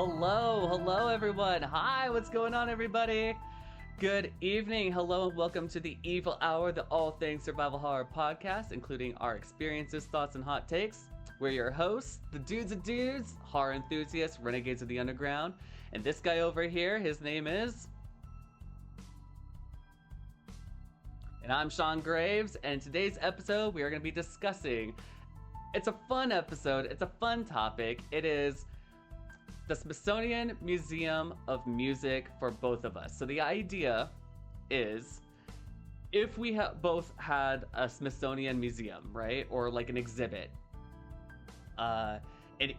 Hello everyone. Hi, what's going on everybody? Good evening, hello and welcome to the Evil Hour, the all things survival horror podcast, including our experiences, thoughts, and hot takes. We're your hosts, the dudes of dudes, horror enthusiasts, renegades of the underground, and this guy over here, his name is... And I'm Sean Graves, and in today's episode we are going to be discussing... It's a fun episode, it's a fun topic. It is the Smithsonian Museum of Music for both of us. So the idea is, if we both had a Smithsonian museum, right? Or like an exhibit, and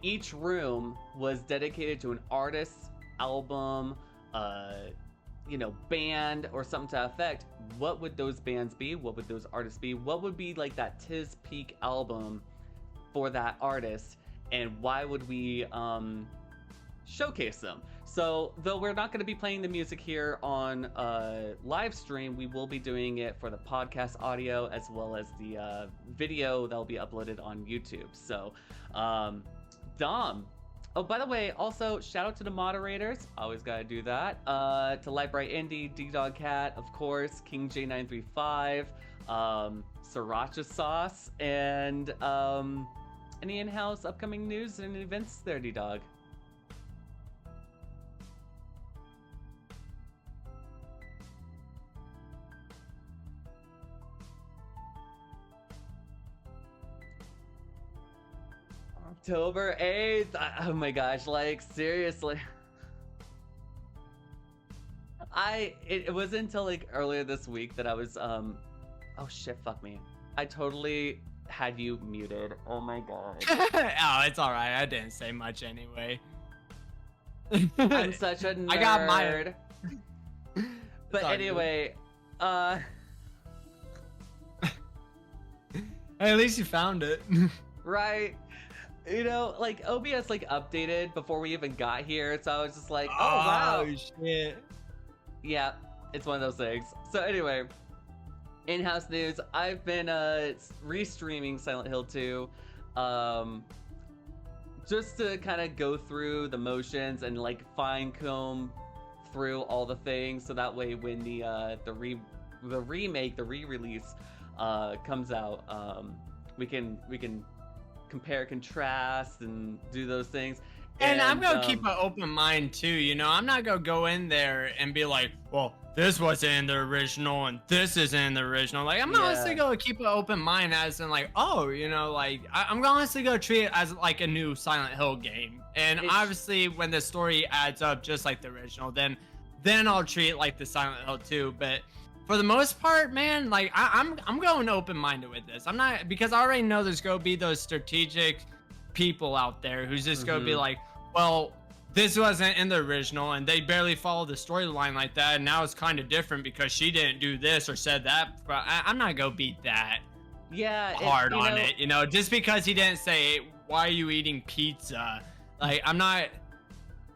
each room was dedicated to an artist, album, band, or something to that effect, what would those bands be? What would those artists be? What would be like that Tis Peak album for that artist? And why would we showcase them? So though we're not going to be playing the music here on live stream, we will be doing it for the podcast audio as well as the video that will be uploaded on YouTube. So Dom, oh, by the way, also shout out to the moderators, always gotta do that, to Lightbright Indie, D-Dog Cat, of course, King J935, Sriracha Sauce, and any in-house upcoming news and events there, D-Dog? October 8th. Oh my gosh, like seriously. It wasn't until like earlier this week that I was oh shit, fuck me. I totally had you muted. Oh my god. Oh, it's all right. I didn't say much anyway. I'm such a nerd. I got my But anyway, hey, at least you found it. Right. You know, like OBS like updated before we even got here, so I was just like, oh wow, shit. Yeah, it's one of those things. So anyway, in-house news. I've been restreaming Silent Hill 2, just to kind of go through the motions and like fine comb through all the things, so that way when the remake, the re-release comes out, we can compare, contrast, and do those things. And I'm gonna keep an open mind too, you know. I'm not gonna go in there and be like, well, this wasn't in the original and this isn't in the original. Like, I'm honestly gonna keep an open mind, as in like, oh, you know, like I'm honestly gonna treat it as like a new Silent Hill game. And obviously when the story adds up just like the original, then I'll treat it like the Silent Hill 2. But for the most part, man, like I'm going open-minded with this. I'm not, because I already know there's gonna be those strategic people out there who's just gonna be like, well, this wasn't in the original and they barely follow the storyline like that, and now it's kind of different because she didn't do this or said that. But I'm not gonna beat that hard on it, you know, just because he didn't say, why are you eating pizza? Like, I'm not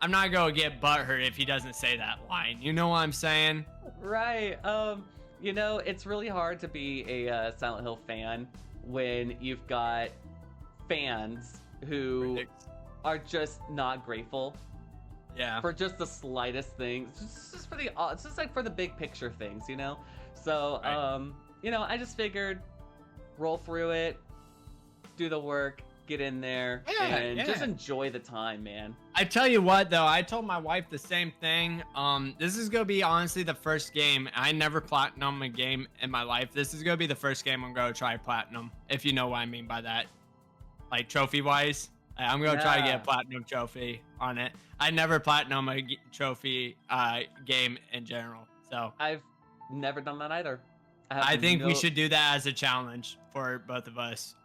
gonna get butthurt if he doesn't say that line, you know what I'm saying? Right. You know, it's really hard to be a Silent Hill fan when you've got fans who are just not grateful. Yeah. For just the slightest things. Just for the, it's just like for the big picture things, you know? So, you know, I just figured roll through it, do the work, get in there, and just enjoy the time, man. I tell you what, though, I told my wife the same thing. This is gonna be honestly the first game. I never platinum a game in my life. This is gonna be the first game I'm gonna try platinum, if you know what I mean by that. Like trophy wise, I'm gonna try to get a platinum trophy on it. I never platinum a trophy game in general, so I've never done that either. I think we should do that as a challenge for both of us.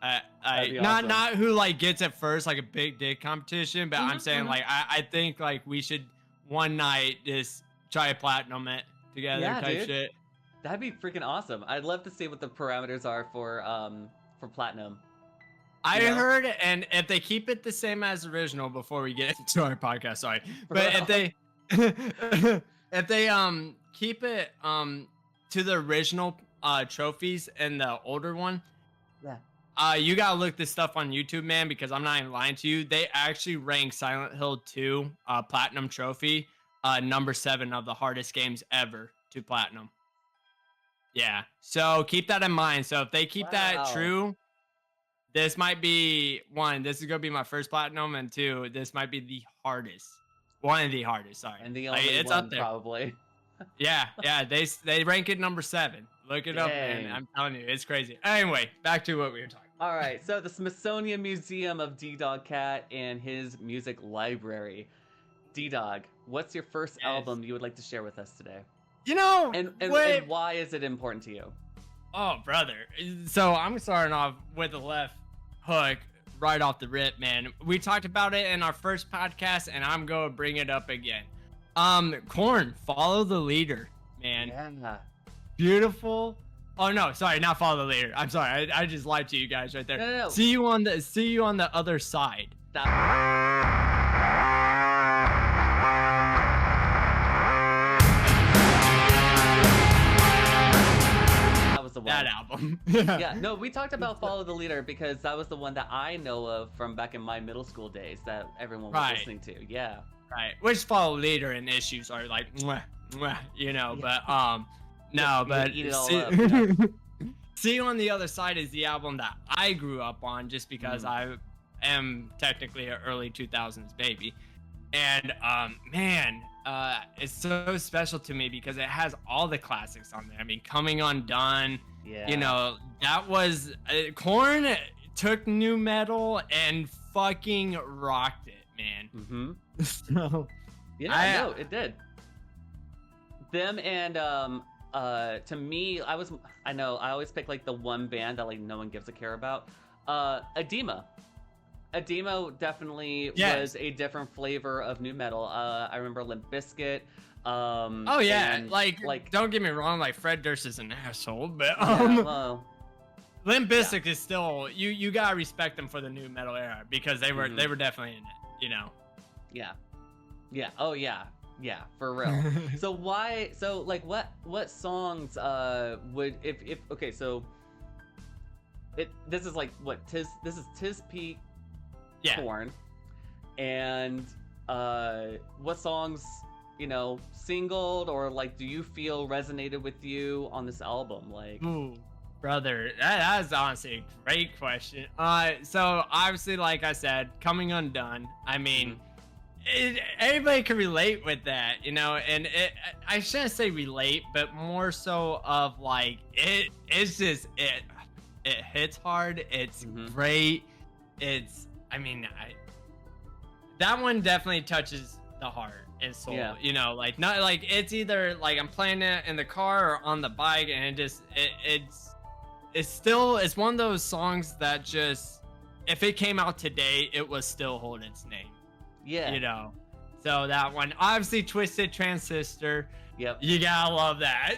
Awesome. Not who like gets it first, like a big dick competition, but I'm saying like I think like we should one night just try to platinum it together, type shit. That'd be freaking awesome. I'd love to see what the parameters are for platinum. I heard, and if they keep it the same as original, before we get into our podcast, sorry, but if they keep it to the original trophies and the older one, You gotta look this stuff on YouTube, man, because I'm not even lying to you. They actually rank Silent Hill 2 Platinum Trophy number 7 of the hardest games ever to platinum. Yeah, so keep that in mind. So if they keep that true, this might be one. This is gonna be my first platinum, and 2, this might be the hardest. One of the hardest. Sorry, and the only it's one, up there probably. Yeah. They rank it number 7. Look it up, man. I'm telling you, it's crazy. Anyway, back to what we were talking about. All right, so the Smithsonian Museum of D-Dog Cat and his music library. D-Dog, what's your first album you would like to share with us today? And why is it important to you? Oh, brother. So I'm starting off with the left hook right off the rip, man. We talked about it in our first podcast, and I'm going to bring it up again. Korn, Follow the Leader, man. Yeah. Beautiful. Oh no, sorry, not Follow the Leader. I'm sorry, I just lied to you guys right there. No. See you on the other side. That album. Yeah, no, we talked about Follow the Leader because that was the one that I know of from back in my middle school days that everyone was listening to. Yeah. Right. Which Follow the Leader and Issues are like, mwah, mwah, but no, but eat it all up, you know? See You on the Other Side is the album that I grew up on just because I am technically an early 2000s baby. And man, it's so special to me because it has all the classics on there. I mean, Coming Undone, that was Korn took new metal and fucking rocked it, man. So, no, it did. Them and to me, I always pick like the one band that like no one gives a care about. Edema definitely was a different flavor of new metal. I remember Limp Bizkit. Like don't get me wrong, like Fred Durst is an asshole, but Limp Bizkit is still you gotta respect them for the new metal era because they were definitely in it, Yeah. Oh yeah, for real. So what songs would if okay, so this is like what this is Tis Peak Korn, and what songs singled or like do you feel resonated with you on this album? Like, ooh, brother, that is honestly a great question. So obviously, like I said, Coming Undone. I mean, everybody can relate with that, and I shouldn't say relate, but more so of like it's just it hits hard. It's great. It's that one definitely touches the heart and soul. Yeah. Like not like it's either like I'm playing it in the car or on the bike, and it's one of those songs that just if it came out today, it would still hold its name. Yeah. So that one, obviously Twisted Transistor. Yep. You gotta love that.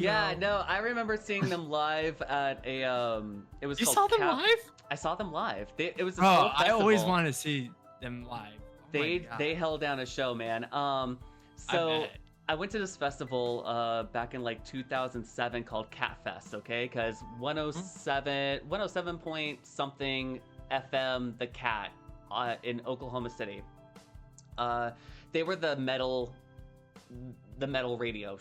Yeah, no, I remember seeing them live at a it was You called saw them live? I saw them live. It was this whole festival. I always want to see them live. They held down a show, man. So I went to this festival back in like 2007 called Cat Fest, okay? Because 107 point something FM The Cat in Oklahoma City. They were the metal radio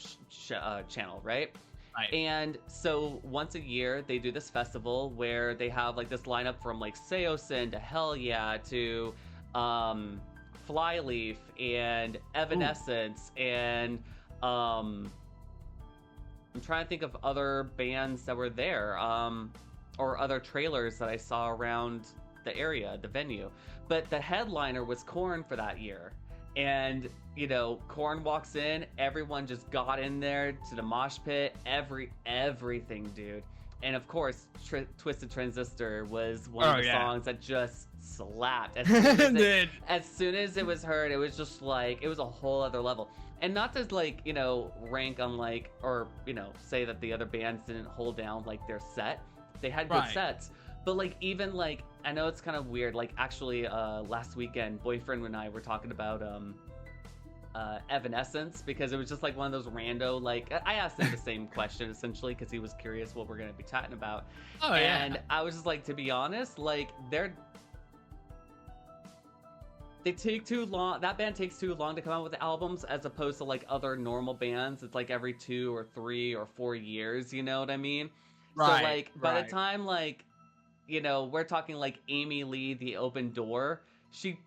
channel, right? Right. And so once a year they do this festival where they have like this lineup from like Seosin to Hell Yeah to Flyleaf and Evanescence and I'm trying to think of other bands that were there or other trailers that I saw around the area, the venue. But the headliner was Korn for that year. And, Korn walks in, everyone just got in there to the mosh pit, everything, dude. And of course, Twisted Transistor was one of the songs that just slapped. As soon as it was heard, it was just like, it was a whole other level. And not to like, rank on like, or, say that the other bands didn't hold down like their set. They had good sets. But like, even like, I know it's kind of weird. Like actually, last weekend, boyfriend and I were talking about Evanescence, because it was just like one of those rando, like, I asked him the same question essentially because he was curious what we're going to be chatting about. Oh, and yeah. I was just like, to be honest, like, they take too long. That band takes too long to come out with albums, as opposed to like other normal bands. It's like every 2 or 3 or 4 years. You know what I mean? Right. So like by the time, like, you know, we're talking like Amy Lee, The Open Door. She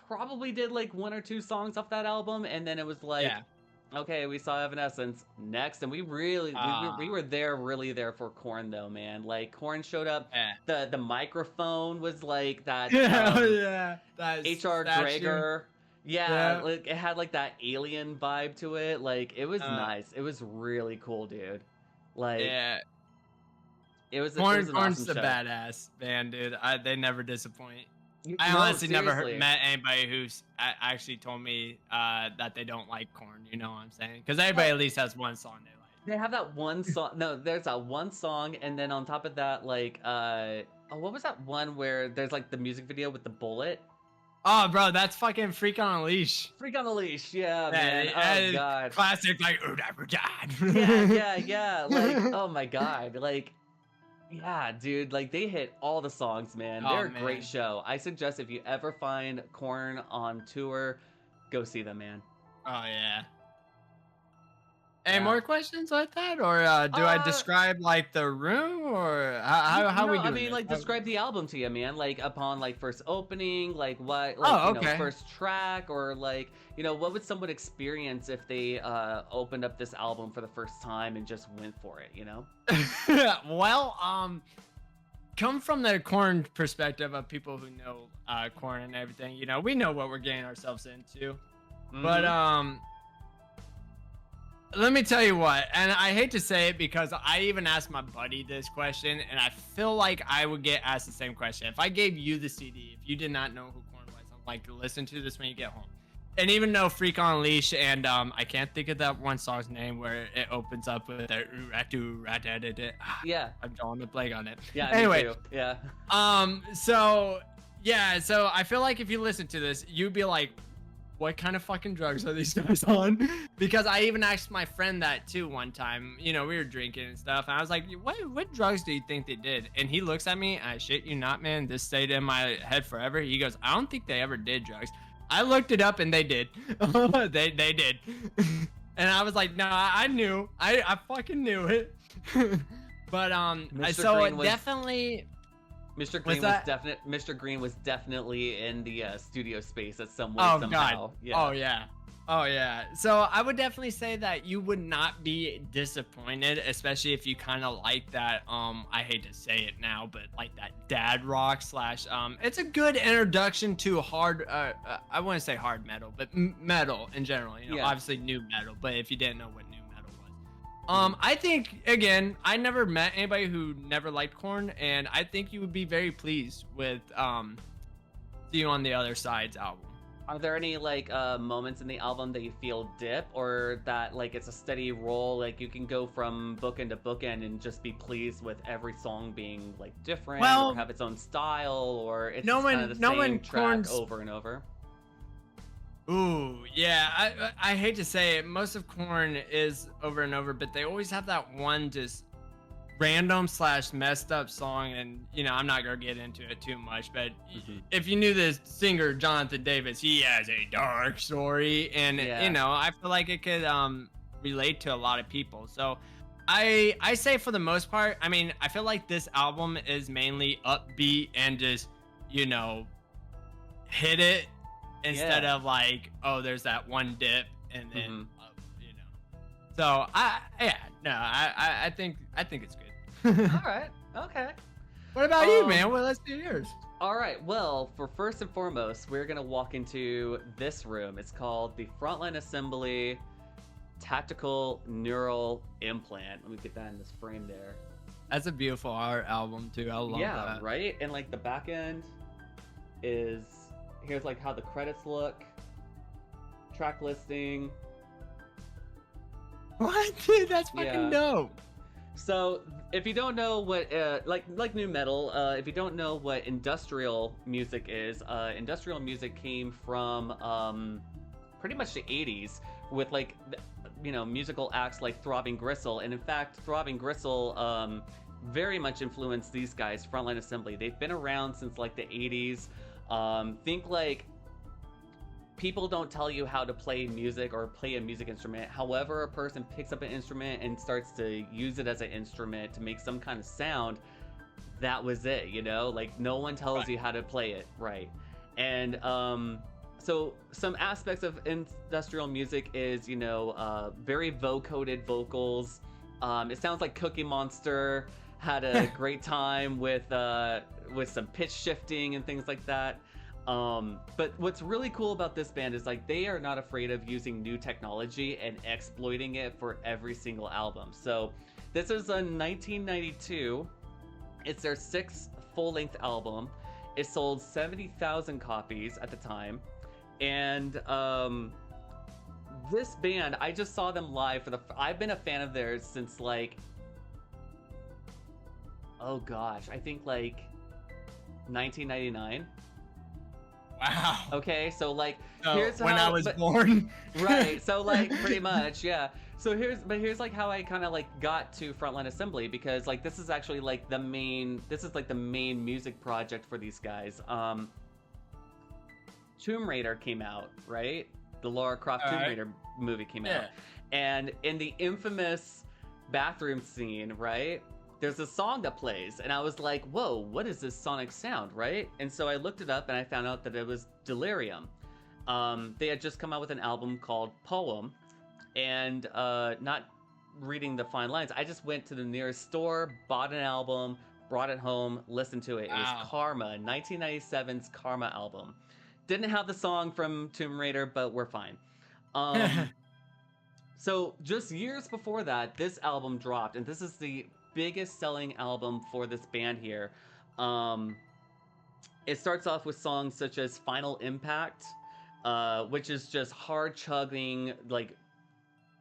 probably did like 1 or 2 songs off that album, and then it was like, okay, we saw Evanescence next, and we really we were really there for Korn though, man. Like, Korn showed up. The microphone was like that. That H.R. Drager. Yeah, like it had like that alien vibe to it. Like, it was nice. It was really cool, dude. Like, it was Korn's an awesome the show. badass band, dude. They never disappoint. I No, honestly never seriously. met anybody who's actually told me that they don't like Korn. You know what I'm saying? Because everybody at least has one song they like. They have that one song. No, there's that one song, and then on top of that, like, what was that one where there's like the music video with the bullet? Oh, bro, that's fucking Freak on a Leash. Freak on a Leash, yeah, man. Oh god, classic, like, yeah. Like, oh my god, like, yeah, dude. Like, they hit all the songs, man. They're a great show. I suggest if you ever find Korn on tour, go see them, man. Oh yeah. Any more questions like that, or do I describe like the room, or how we do? I mean, like, describe the album to you, man. Like, upon like first opening, like what, like, you know, first track, or like, you know, what would someone experience if they opened up this album for the first time and just went for it, you know? Well, come from the Korn perspective of people who know Korn and everything. You know, we know what we're getting ourselves into, but let me tell you what, and I hate to say it because I even asked my buddy this question, and I feel like I would get asked the same question. If I gave you the CD, if you did not know who Korn was, I'm like, listen to this when you get home. And even though Freak on a Leash, and I can't think of that one song's name where it opens up with a yeah, I'm drawing a blank on it. Yeah, anyway, me too. Yeah. So I feel like if you listen to this, you'd be like, what kind of fucking drugs are these guys on? Because I even asked my friend that too one time. You know, we were drinking and stuff, and I was like, what drugs do you think they did? And he looks at me, I shit you not, man, this stayed in my head forever. He goes, I don't think they ever did drugs. I looked it up, and they did. they did. And I was like, no, I knew. I fucking knew it. But definitely Mr. Green was definitely in the studio space at some way, somehow. God. Yeah. Oh yeah. So I would definitely say that you would not be disappointed, especially if you kind of like that. I hate to say it now, but like that dad rock slash. It's a good introduction to hard. I wouldn't say hard metal, but metal in general. You know, obviously new metal. But if you didn't know what new metal was, I think again, I never met anybody who never liked Korn, and I think you would be very pleased with See You on the Other Side's album. Are there any like moments in the album that you feel dip, or that like it's a steady roll, like you can go from bookend to bookend and just be pleased with every song being like different, or have its own style, or it's kind of the same track over and over? Ooh, yeah. I hate to say it, most of Korn is over and over, but they always have that one just random slash messed up song, and you know, I'm not gonna get into it too much, but if you knew this singer Jonathan Davis, he has a dark story, and you know, I feel like it could relate to a lot of people. So I say for the most part, I mean, I feel like this album is mainly upbeat and just, you know, hit it instead of like, oh, there's that one dip and then you know. So I think it's good. All right. Okay. What about you, man? Well, let's do yours. All right. Well, for first and foremost, we're gonna walk into this room. It's called the Frontline Assembly Tactical Neural Implant. Let me get that in this frame there. That's a beautiful art album too. I love that. Yeah, right. And like the back end is, here's like how the credits look, track listing. What? Dude, that's fucking dope. So if you don't know what like new metal, if you don't know what industrial music is, industrial music came from pretty much the 80s with like musical acts like Throbbing Gristle. And in fact, Throbbing Gristle very much influenced these guys, Frontline Assembly. They've been around since like the 80s. Think like people don't tell you how to play music or play a music instrument. However, a person picks up an instrument and starts to use it as an instrument to make some kind of sound, that was it, like no one tells you how to play it right. And so some aspects of industrial music is very vocoded vocals. It sounds like Cookie Monster had a great time with some pitch shifting and things like that. But what's really cool about this band is like they are not afraid of using new technology and exploiting it for every single album. So this is a 1992. It's their 6th full-length album. It sold 70,000 copies at the time. And this band, I just saw them live I've been a fan of theirs since like, oh gosh, I think like 1999. Wow. Okay, so like here's when I was born. Right. So like pretty much, yeah. So here's like how I kind of like got to Frontline Assembly, because like this is actually like the main music project for these guys. Tomb Raider came out, right? The Lara Croft Tomb Raider movie came out. And in the infamous bathroom scene, right? There's a song that plays, and I was like, whoa, what is this sonic sound, right? And so I looked it up, and I found out that it was Delirium. They had just come out with an album called Poem, and not reading the fine lines, I just went to the nearest store, bought an album, brought it home, listened to it. It was Karma, 1997's Karma album. Didn't have the song from Tomb Raider, but we're fine. So just years before that, this album dropped, and this is the biggest selling album for this band here. It starts off with songs such as Final Impact, which is just hard chugging, like,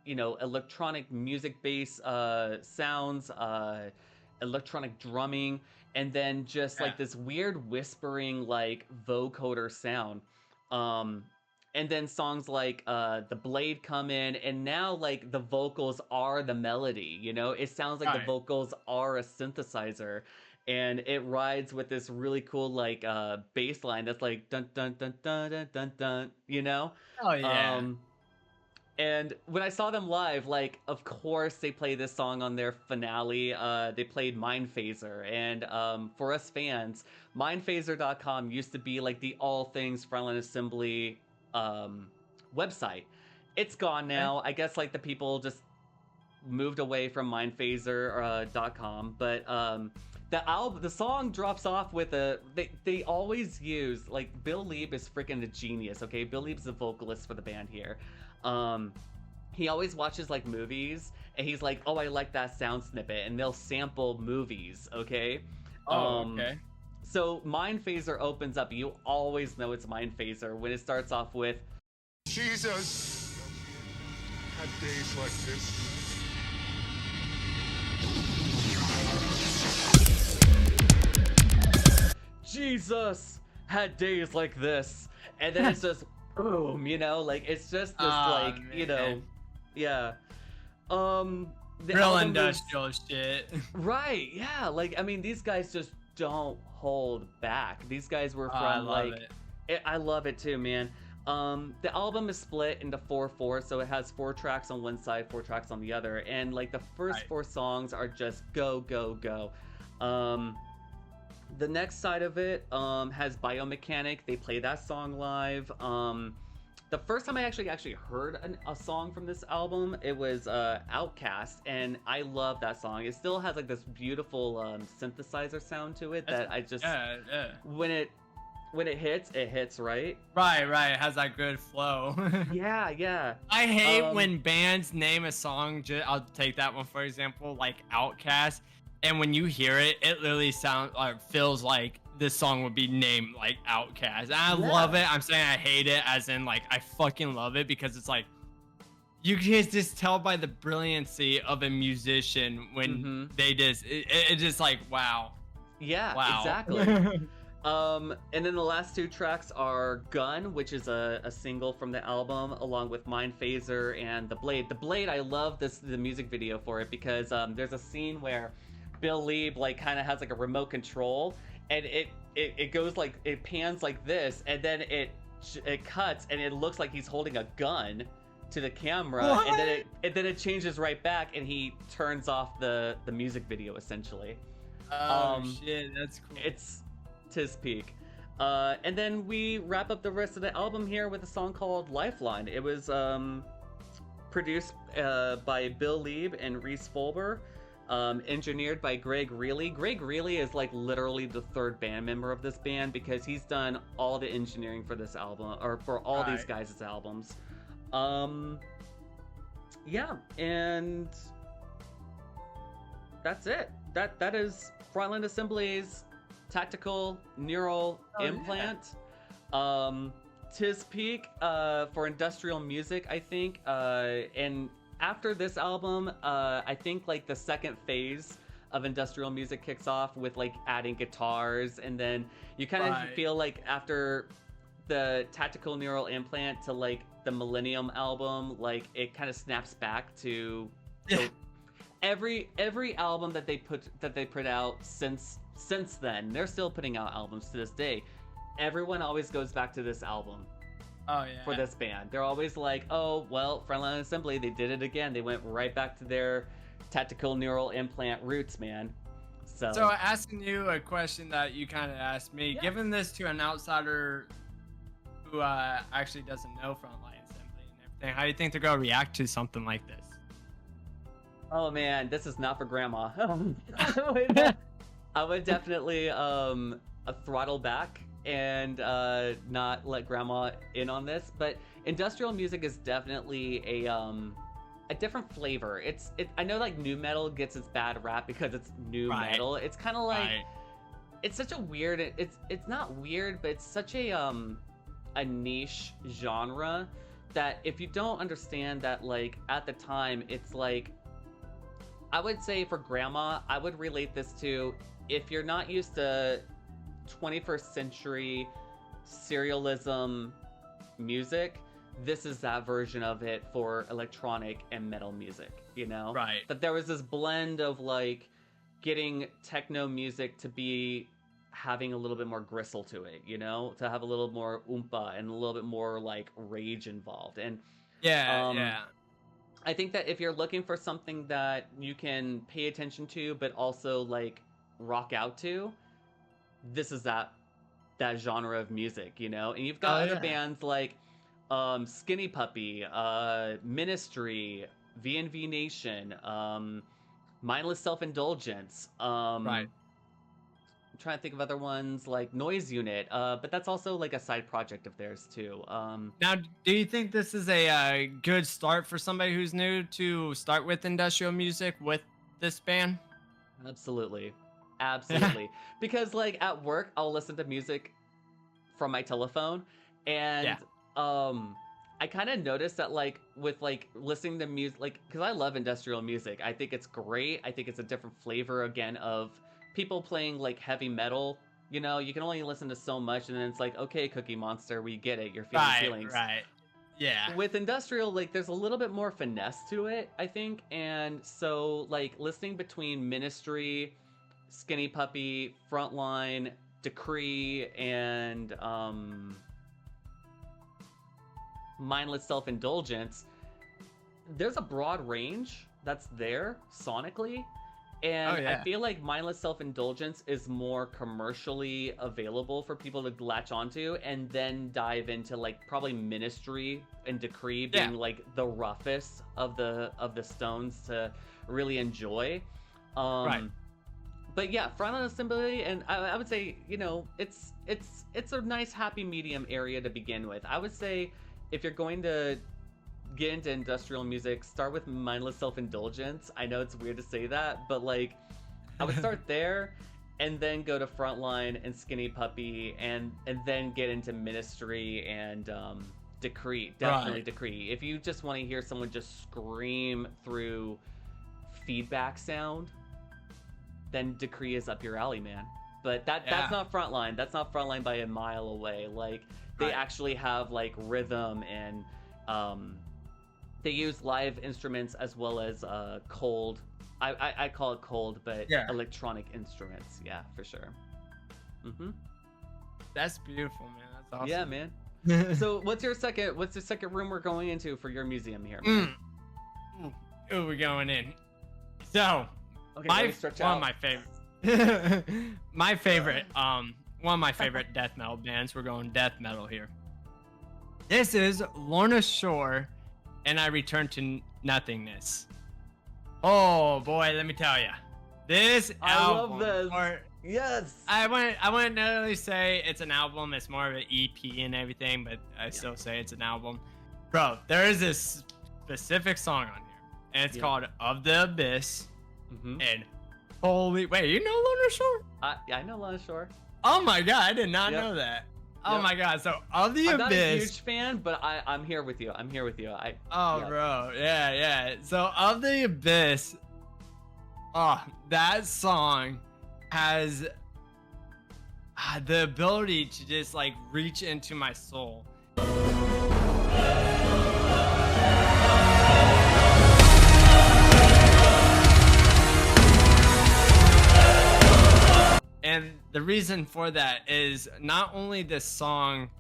electronic music bass sounds, electronic drumming, and then just like this weird whispering like vocoder sound. And then songs like The Blade come in, and now like the vocals are the melody, it sounds like the vocals are a synthesizer, and it rides with this really cool like bass line that's like dun dun dun dun dun dun dun, Oh yeah. And when I saw them live, like, of course they play this song on their finale. They played Mind Phaser. And for us fans, mindphaser.com used to be like the all things Frontline Assembly website. It's gone now. I guess like the people just moved away from mindphaser.com. But the song drops off with they always use, like, Bill Leeb is freaking a genius, okay? Bill Leeb's the vocalist for the band here. He always watches like movies, and he's like, oh, I like that sound snippet, and they'll sample movies, okay? Okay. So Mind Phaser opens up. You always know it's Mind Phaser when it starts off with Jesus had days like this. Jesus had days like this, and then it's just boom, like it's just this like man. Yeah. Real industrial shit. Right, yeah. Like, I mean, these guys just don't hold back. These guys were from I love I love it too, man. The album is split into 4/4, so it has 4 tracks on one side, 4 tracks on the other, and like the first 4 songs are just go, go, go. The next side of it has Biomechanic. They play that song live. The first time I actually heard a song from this album, it was Outcast, and I love that song. It still has like this beautiful synthesizer sound to it that I just when it hits right. Right. It has that good flow. Yeah. I hate when bands name a song. I'll take that one for example, like Outcast, and when you hear it, it literally feels like this song would be named like Outcast. And I love it. I'm saying I hate it as in like I fucking love it, because it's like you can just tell by the brilliancy of a musician when they just it's just like wow. Yeah, exactly. And then the last two tracks are Gun, which is a single from the album, along with Mind Phaser and The Blade. The Blade, I love the music video for it because there's a scene where Bill Lieb like kind of has like a remote control, and it goes like, it pans like this, and then it cuts, and it looks like he's holding a gun to the camera, what? and then it changes right back, and he turns off the music video essentially. Oh shit, that's cool. It's tis peak. And then we wrap up the rest of the album here with a song called Lifeline. It was produced by Bill Lieb and Reese Folber, engineered by Greg Reilly. Greg Reilly is like literally the third band member of this band because he's done all the engineering for this album, or for all these guys' albums. Yeah, and that's it. That is Frontline Assembly's Tactical Neural Implant. Tis Peak for industrial music, I think. And after this album, I think like the second phase of industrial music kicks off with like adding guitars, and then you kind of feel like after the Tactical Neural Implant to like the Millennium album, like it kind of snaps back to every album that they put out since then. They're still putting out albums to this day. Everyone always goes back to this album. Oh yeah. For this band, they're always like, oh well, Frontline Assembly, they did it again. They went right back to their Tactical Neural Implant roots, man. So asking you a question that you kind of asked me, giving this to an outsider who actually doesn't know Frontline Assembly and everything, how do you think they're gonna react to something like this? Oh man, this is not for grandma. I would definitely throttle back and not let grandma in on this. But industrial music is definitely a different flavor. I know like nu metal gets its bad rap because it's nu metal. It's kind of like it's such a weird. It's not weird, but it's such a niche genre that if you don't understand that, like at the time, it's like, I would say for grandma, I would relate this to, if you're not used to 21st century serialism music, this is that version of it for electronic and metal music, you know? Right. That there was this blend of like getting techno music to be having a little bit more gristle to it, you know, to have a little more oompa and a little bit more like rage involved. And I think that if you're looking for something that you can pay attention to but also like rock out to, this is that genre of music, you know. And you've got other bands like Skinny Puppy, Ministry, VNV Nation, Mindless Self-Indulgence, I'm trying to think of other ones like Noise Unit, but that's also like a side project of theirs too. Now, do you think this is a good start for somebody who's new to start with industrial music with this band? Absolutely. Because like at work, I'll listen to music from my telephone, and I kind of noticed that like with like listening to music, like because I love industrial music, I think it's great. I think it's a different flavor again of people playing like heavy metal, you know. You can only listen to so much, and then it's like, okay, Cookie Monster, we get it, you're feeling feelings. Yeah. With industrial, like there's a little bit more finesse to it, I think. And so like listening between Ministry, Skinny Puppy, Frontline, Decree, and Mindless Self-Indulgence, there's a broad range that's there sonically. And I feel like Mindless Self-Indulgence is more commercially available for people to latch onto, and then dive into like probably Ministry and Decree being like the roughest of the Stones to really enjoy. But yeah, Frontline Assembly, and I would say, you know, it's a nice happy medium area to begin with. I would say if you're going to get into industrial music, start with Mindless Self-Indulgence. I know it's weird to say that, but like I would start there and then go to Frontline and Skinny Puppy and then get into Ministry and Decree. Definitely Decree. If you just want to hear someone just scream through feedback sound, then Decree is up your alley, man. but that's not Frontline. That's not Frontline by a mile away. Like they actually have like rhythm and they use live instruments as well as cold. I call it cold, but electronic instruments. Yeah, for sure. That's beautiful, man. That's awesome. Yeah, man. So what's the second room we're going into for your museum here, man? Ooh, we're going in. So Okay, one of my favorite one of my favorite death metal bands. We're going death metal here. This is Lorna Shore, and I Return to Nothingness. Oh boy, let me tell you, this album. I love this. Yes. I wouldn't necessarily say it's an album. It's more of an EP and everything, but I still say it's an album. Bro, there is this specific song on here, and it's called "Of the Abyss." And holy, wait, you know Lorna Shore? I know Lorna Shore. Oh my god, I did not know that. Oh my god, so Of the Abyss. I'm not a huge fan, but I'm here with you. Bro, yeah. So Of the Abyss, that song has the ability to just like reach into my soul. And the reason for that is not only this song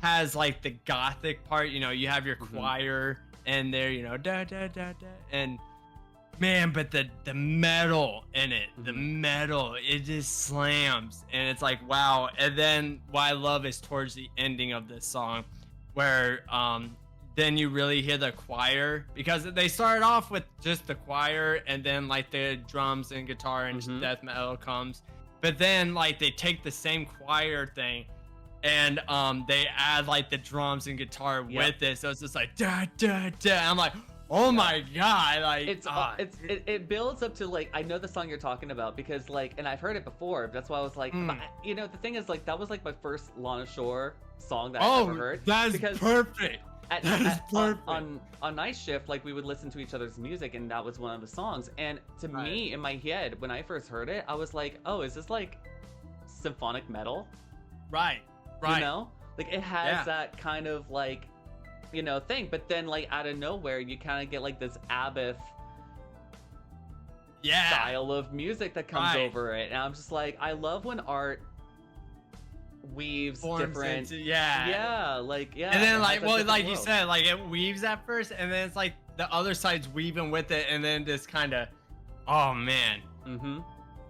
has like the gothic part, you know, you have your choir and there, you know, da da da da, and man, but the metal in it, the metal, it just slams, and it's like wow. And then what I love is towards the ending of this song, where then you really hear the choir, because they started off with just the choir, and then like the drums and guitar and death metal comes. But then, like, they take the same choir thing, and they add like the drums and guitar with it, so it's just like da da da. I'm like, oh my god, like it builds up to like I know the song you're talking about because like, and I've heard it before. That's why I was like, you know, the thing is like that was like my first Lorna Shore song that I ever heard. That's perfect. On night shift, like we would listen to each other's music, and that was one of the songs. And to me, in my head, when I first heard it, I was like, "Oh, is this like symphonic metal?" Right. You know, like it has that kind of like, you know, thing. But then, like out of nowhere, you kind of get like this Abbott style of music that comes over it, and I'm just like, I love when art weaves different and then like like you said, like it weaves at first, and then it's like the other side's weaving with it, and then this kind of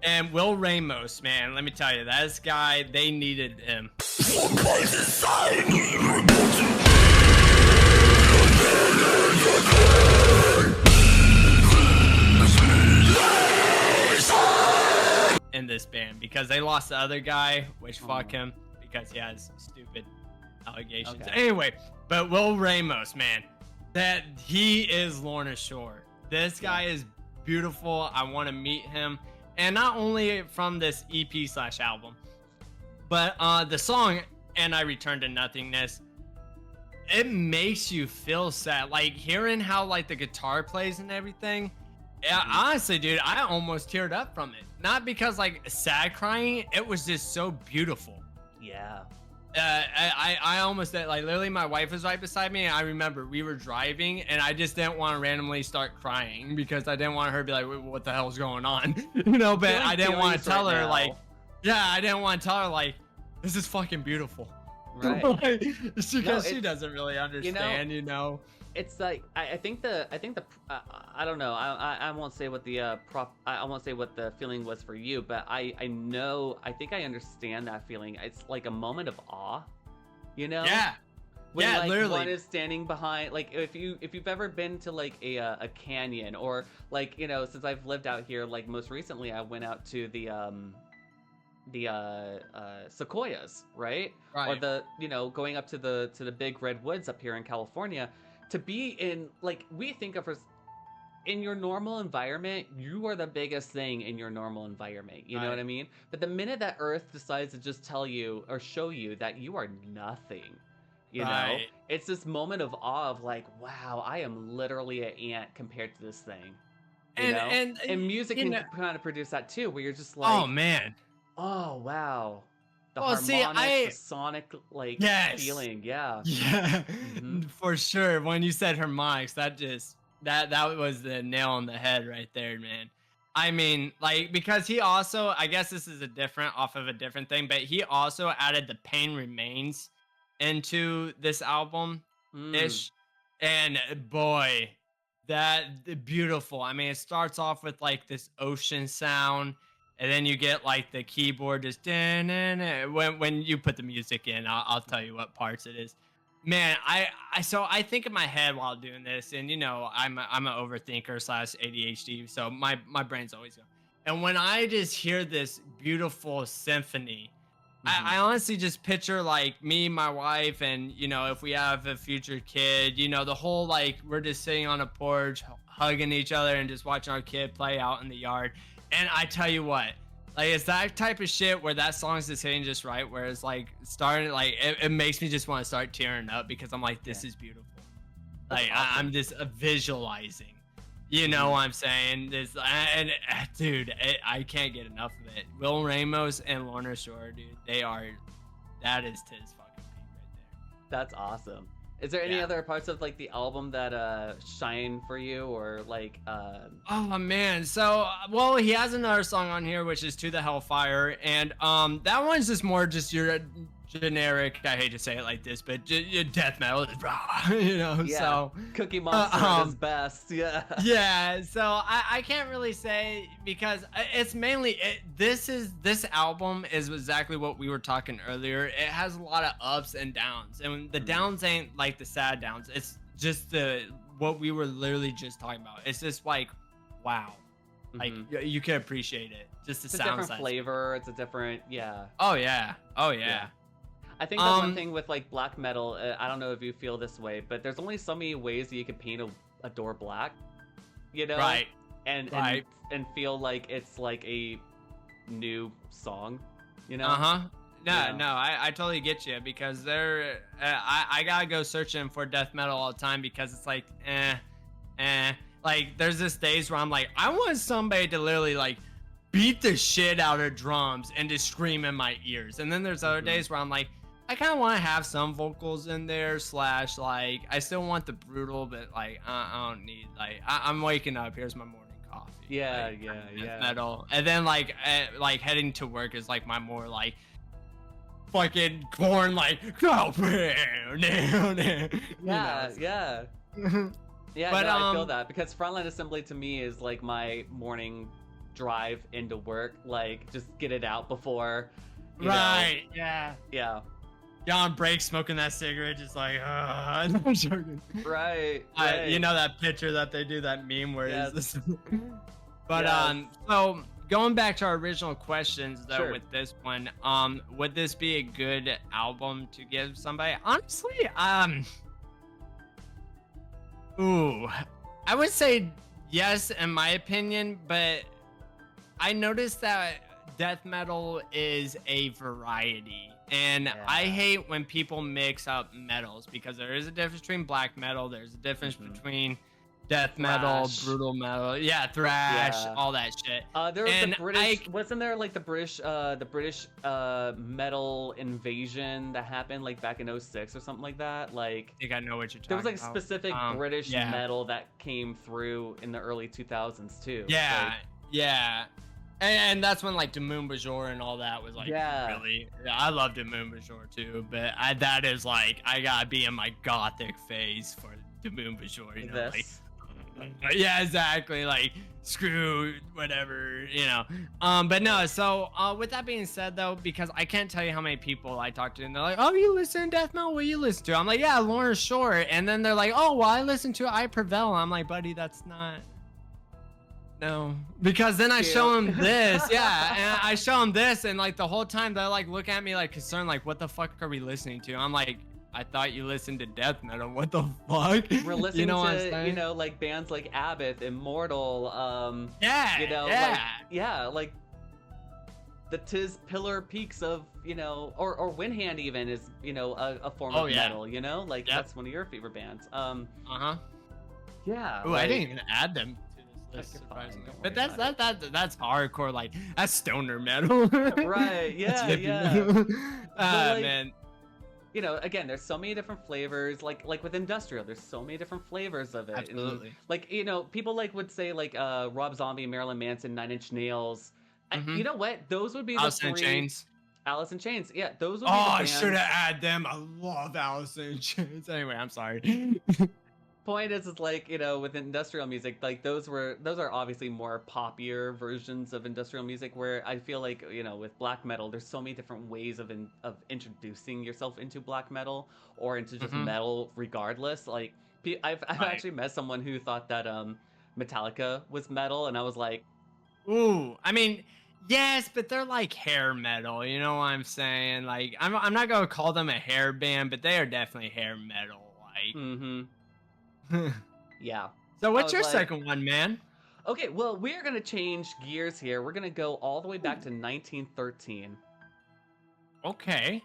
and Will Ramos, man, let me tell you, that guy, they needed him. In this band, because they lost the other guy, which fuck him, because he has stupid allegations. Anyway, but Will Ramos, man, that he is Lorna Shore. This guy is beautiful. I want to meet him, and not only from this EP/album, but the song "And I Return to Nothingness." It makes you feel sad, like hearing how like the guitar plays and everything. Yeah, honestly, dude, I almost teared up from it. Not because like sad crying, it was just so beautiful. Yeah. I almost did, like literally my wife was right beside me, and I remember we were driving, and I just didn't want to randomly start crying because I didn't want her to be like, what the hell's going on? You know, but I didn't want to tell her like, I didn't want to tell her like, this is fucking beautiful. Right. Because she doesn't really understand, you know. It's like I think the I don't know, I won't say what the I won't say what the feeling was for you, but I think I understand that feeling. It's like a moment of awe, you know? When, like, literally one is standing behind, like if you've ever been to like a canyon, or like, you know, since I've lived out here, like most recently I went out to the sequoias, right? Or the, you know, going up to the big redwoods up here in California. To be in, like, we think of us in your normal environment, you are the biggest thing in your normal environment, you know what I mean? But the minute that Earth decides to just tell you or show you that you are nothing, you know, it's this moment of awe of like, wow, I am literally an ant compared to this thing. You know? And music can kind of produce that too, where you're just like, oh man, Oh wow. The Well, see, harmonic, the sonic like Yes. feeling, yeah. Yeah, Mhm. for sure. When you said harmonics, that was the nail on the head right there, man. I mean, like, because he also, I guess this is a different off of a different thing, but he also added the Pain Remains into this album Mm. ish, and boy, beautiful. I mean, it starts off with like this ocean sound, and then you get like the keyboard just when you put the music in. I'll tell you what parts it is. Man, so I think in my head while doing this, and you know, I'm an overthinker slash ADHD, so my brain's always going. And when I just hear this beautiful symphony, I honestly just picture like me, my wife, and you know, if we have a future kid, you know, the whole like we're just sitting on a porch, hugging each other, and just watching our kid play out in the yard. And I tell you what, like it's that type of shit where that song's just hitting just right, where it's like starting, like it makes me just want to start tearing up because I'm like, this is beautiful. Like I'm just visualizing. You know what I'm saying? This and dude, I can't get enough of it. Will Ramos and Lorna Shore, dude, that is his fucking peak right there. That's awesome. Is there any other parts of like the album that shine for you, or like Oh man, so well, he has another song on here which is To the Hellfire, and that one's just more just your generic, I hate to say it like this, but death metal, you know. yeah, So Cookie Monster at his best, yeah. Yeah, so I can't really say because it's mainly this album is exactly what we were talking earlier. It has a lot of ups and downs, and the downs ain't like the sad downs. It's just what we were literally just talking about. It's just like, wow, like you can appreciate it. Just the It's a sound different size. flavor. It's a different, yeah. Oh yeah. I think the one thing with like black metal, I don't know if you feel this way, but there's only so many ways that you can paint a door black, you know? Right. And feel like it's like a new song, you know? No, I totally get you because I gotta go searching for death metal all the time because it's like, like there's this days where I'm like, I want somebody to literally like beat the shit out of drums and just scream in my ears. And then there's other days where I'm like, I kind of want to have some vocals in there / like I still want the brutal, but like I don't need like I'm waking up. Here's my morning coffee. Yeah, like, yeah. Metal, and then like heading to work is like my more like fucking Korn like Yeah. Yeah, But, no, I feel that because frontline assembly to me is like my morning drive into work, like just get it out before. You right. know. Yeah. Yeah, on break, smoking that cigarette, just like, I'm joking. Right. You know that picture that they do, that meme where Yes. it's this. But Yes. so going back to our original questions though, Sure. with this one, would this be a good album to give somebody? Honestly, ooh, I would say yes in my opinion, but I noticed that death metal is a variety. And I hate when people mix up metals because there is a difference between black metal, there's a difference between death metal, brutal metal, thrash, all that shit. There was the British, wasn't there like the British metal invasion that happened like back in 06 or something like that? Like, I think I know what you're talking there was like about. specific British metal that came through in the early 2000s too. Yeah, And that's when like Demoon Bajor and all that was like really. Yeah, I love Demoon Bajor too, but that is like I gotta be in my gothic phase for Demoon Bajor, you know, like yeah, exactly, like screw whatever, you know. But no, so with that being said though, because I can't tell you how many people I talk to and they're like, oh, you listen to death metal? What you listen to? I'm like, yeah, Lorna Shore, and then they're like, oh, well, I listen to I Prevail. I'm like, buddy, that's not. No, because then I show them this, and I show them this, and like the whole time they like look at me like concerned, like what the fuck are we listening to? I'm like, I thought you listened to death metal. What the fuck? We're listening you know to you know like bands like Abbott, Immortal, you know, like the Tiz Pillar Peaks of, you know, or Windhand even is, you know, a form of metal, you know, like that's one of your favorite bands. Yeah. Yeah. Ooh, like, I didn't even add them to this list, Okay, surprisingly. fine, But don't worry that's hardcore, like that's stoner metal. Right, That's yeah, hippie yeah. metal. But like, Man. you know, again, there's so many different flavors. Like with industrial, there's so many different flavors of it. And, Absolutely. like, you know, people like would say like Rob Zombie, Marilyn Manson, Nine Inch Nails. Mhm. You know what? Those would be Alice the in three. Chains. Alice in Chains. Yeah, those would Oh, be the I bands. should have added them. I love Alice in Chains. Anyway, I'm sorry. Point is like, you know, with industrial music, like those are obviously more poppier versions of industrial music, where I feel like, you know, with black metal there's so many different ways of introducing yourself into black metal or into just Mhm. metal regardless. Like I've Right. actually met someone who thought that Metallica was metal, and I was like, Ooh, I mean, yes, but they're like hair metal. You know what I'm saying? Like, I'm not gonna call them a hair band, but they are definitely hair metal. mm-hmm, Like, yeah. so I what's was your like, second one, man? okay, well, we're gonna change gears here. We're gonna go all the way back to 1913. Okay.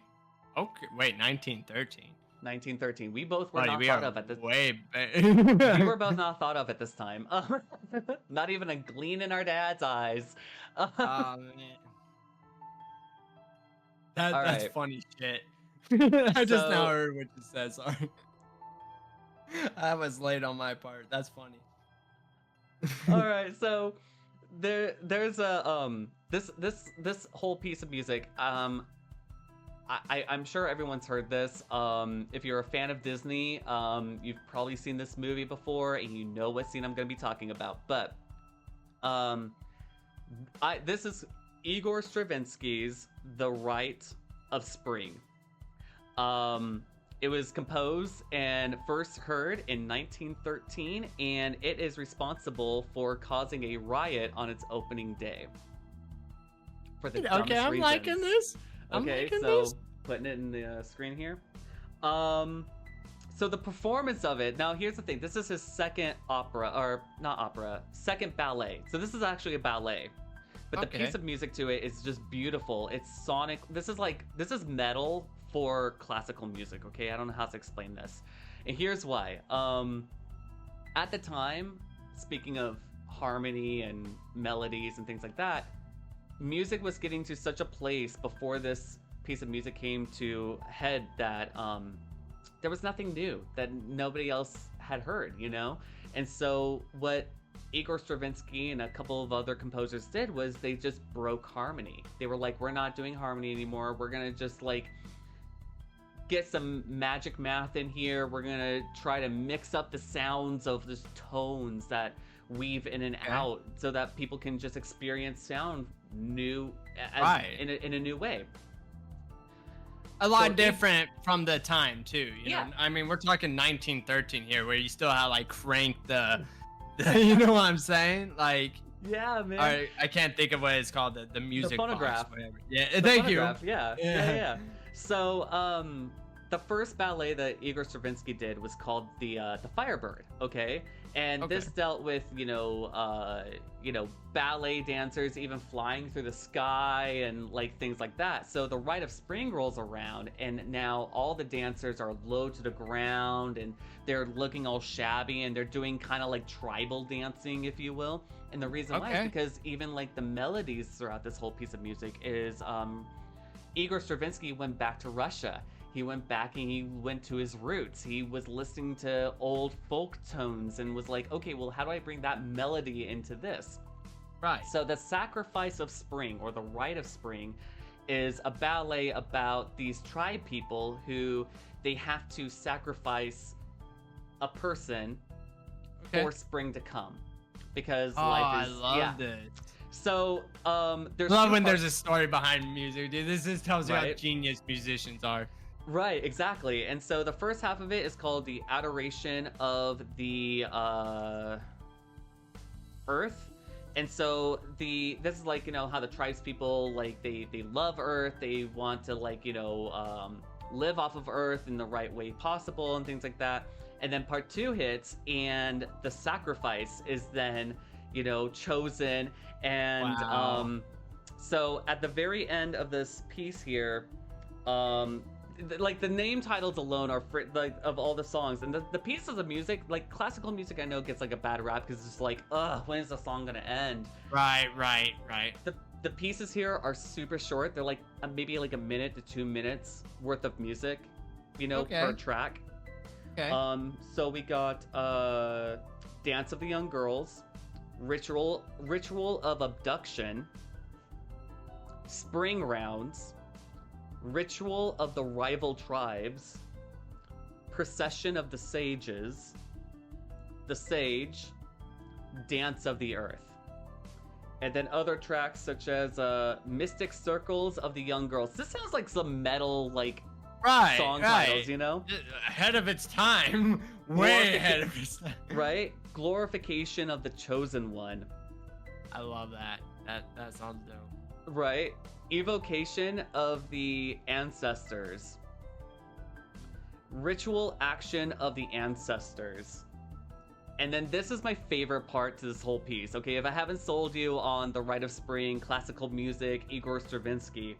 Okay. Wait, 1913. 1913. We both were Buddy, not we thought are of at this. way We were both not thought of at this time. Not even a gleam in our dad's eyes. Oh, man. That's right. funny shit. I just now So- heard what you said. Sorry. I was late on my part. That's funny. All right, so there's a this whole piece of music. I'm sure everyone's heard this. If you're a fan of Disney, you've probably seen this movie before, and you know what scene I'm going to be talking about. But this is Igor Stravinsky's "The Rite of Spring." It was composed and first heard in 1913, and it is responsible for causing a riot on its opening day. For the Okay, I'm reasons. liking this. I'm Okay, liking so this. putting it in the screen here. So the performance of it. Now, here's the thing. This is his second opera, or not opera, second ballet. So this is actually a ballet. But the piece of music to it is just beautiful. It's sonic. This is metal for classical music, okay? I don't know how to explain this. And here's why. At the time, speaking of harmony and melodies and things like that, music was getting to such a place before this piece of music came to head that there was nothing new that nobody else had heard, you know? And so what Igor Stravinsky and a couple of other composers did was they just broke harmony. They were like, we're not doing harmony anymore. We're gonna just like get some magic math in here. We're gonna try to mix up the sounds of the tones that weave in and out so that people can just experience sound new in a new way. A lot different from the time too. You Yeah. know? I mean, we're talking 1913 here, where you still had like crank the you know what I'm saying? Like, Yeah, man. I can't think of what it's called. The music phonograph. box, whatever. Yeah, The thank phonograph, you. Yeah. So, the first ballet that Igor Stravinsky did was called the Firebird. Okay, and this dealt with you know ballet dancers even flying through the sky and like things like that. So the Rite of Spring rolls around, and now all the dancers are low to the ground, and they're looking all shabby, and they're doing kind of like tribal dancing, if you will. And the reason why is because even like the melodies throughout this whole piece of music is Igor Stravinsky went back to Russia. He went back and he went to his roots. He was listening to old folk tones and was like, okay, well, how do I bring that melody into this? Right. So the Sacrifice of Spring, or the Rite of Spring, is a ballet about these tribe people who they have to sacrifice a person for spring to come. Because life is... I loved it. So, there's... Love when there's a story behind music, dude. This just tells you how genius musicians are. Right, exactly. And so the first half of it is called the Adoration of the Earth. And so this is like, you know, how the tribes people, like, they love Earth. They want to, like, you know, live off of Earth in the right way possible and things like that. And then part 2 hits, and the sacrifice is then, you know, chosen. And so at the very end of this piece here, like the name titles alone are like of all the songs, and the pieces of music, like classical music, I know gets like a bad rap because it's just like, ugh, when is the song gonna end? Right. The pieces here are super short. They're like maybe like a minute to 2 minutes worth of music, you know, per track. Okay. So we got Dance of the Young Girls, Ritual of Abduction, Spring Rounds, Ritual of the Rival Tribes, Procession of the Sages, The Sage, Dance of the Earth. And then other tracks such as Mystic Circles of the Young Girls. This sounds like some metal, like, song titles, you know? Ahead of its time. Way ahead of its time. Right? Glorification of the Chosen One. I love that. That sounds dope. Right? Evocation of the Ancestors. Ritual Action of the Ancestors. And then this is my favorite part to this whole piece. Okay, if I haven't sold you on the Rite of Spring, classical music, Igor Stravinsky,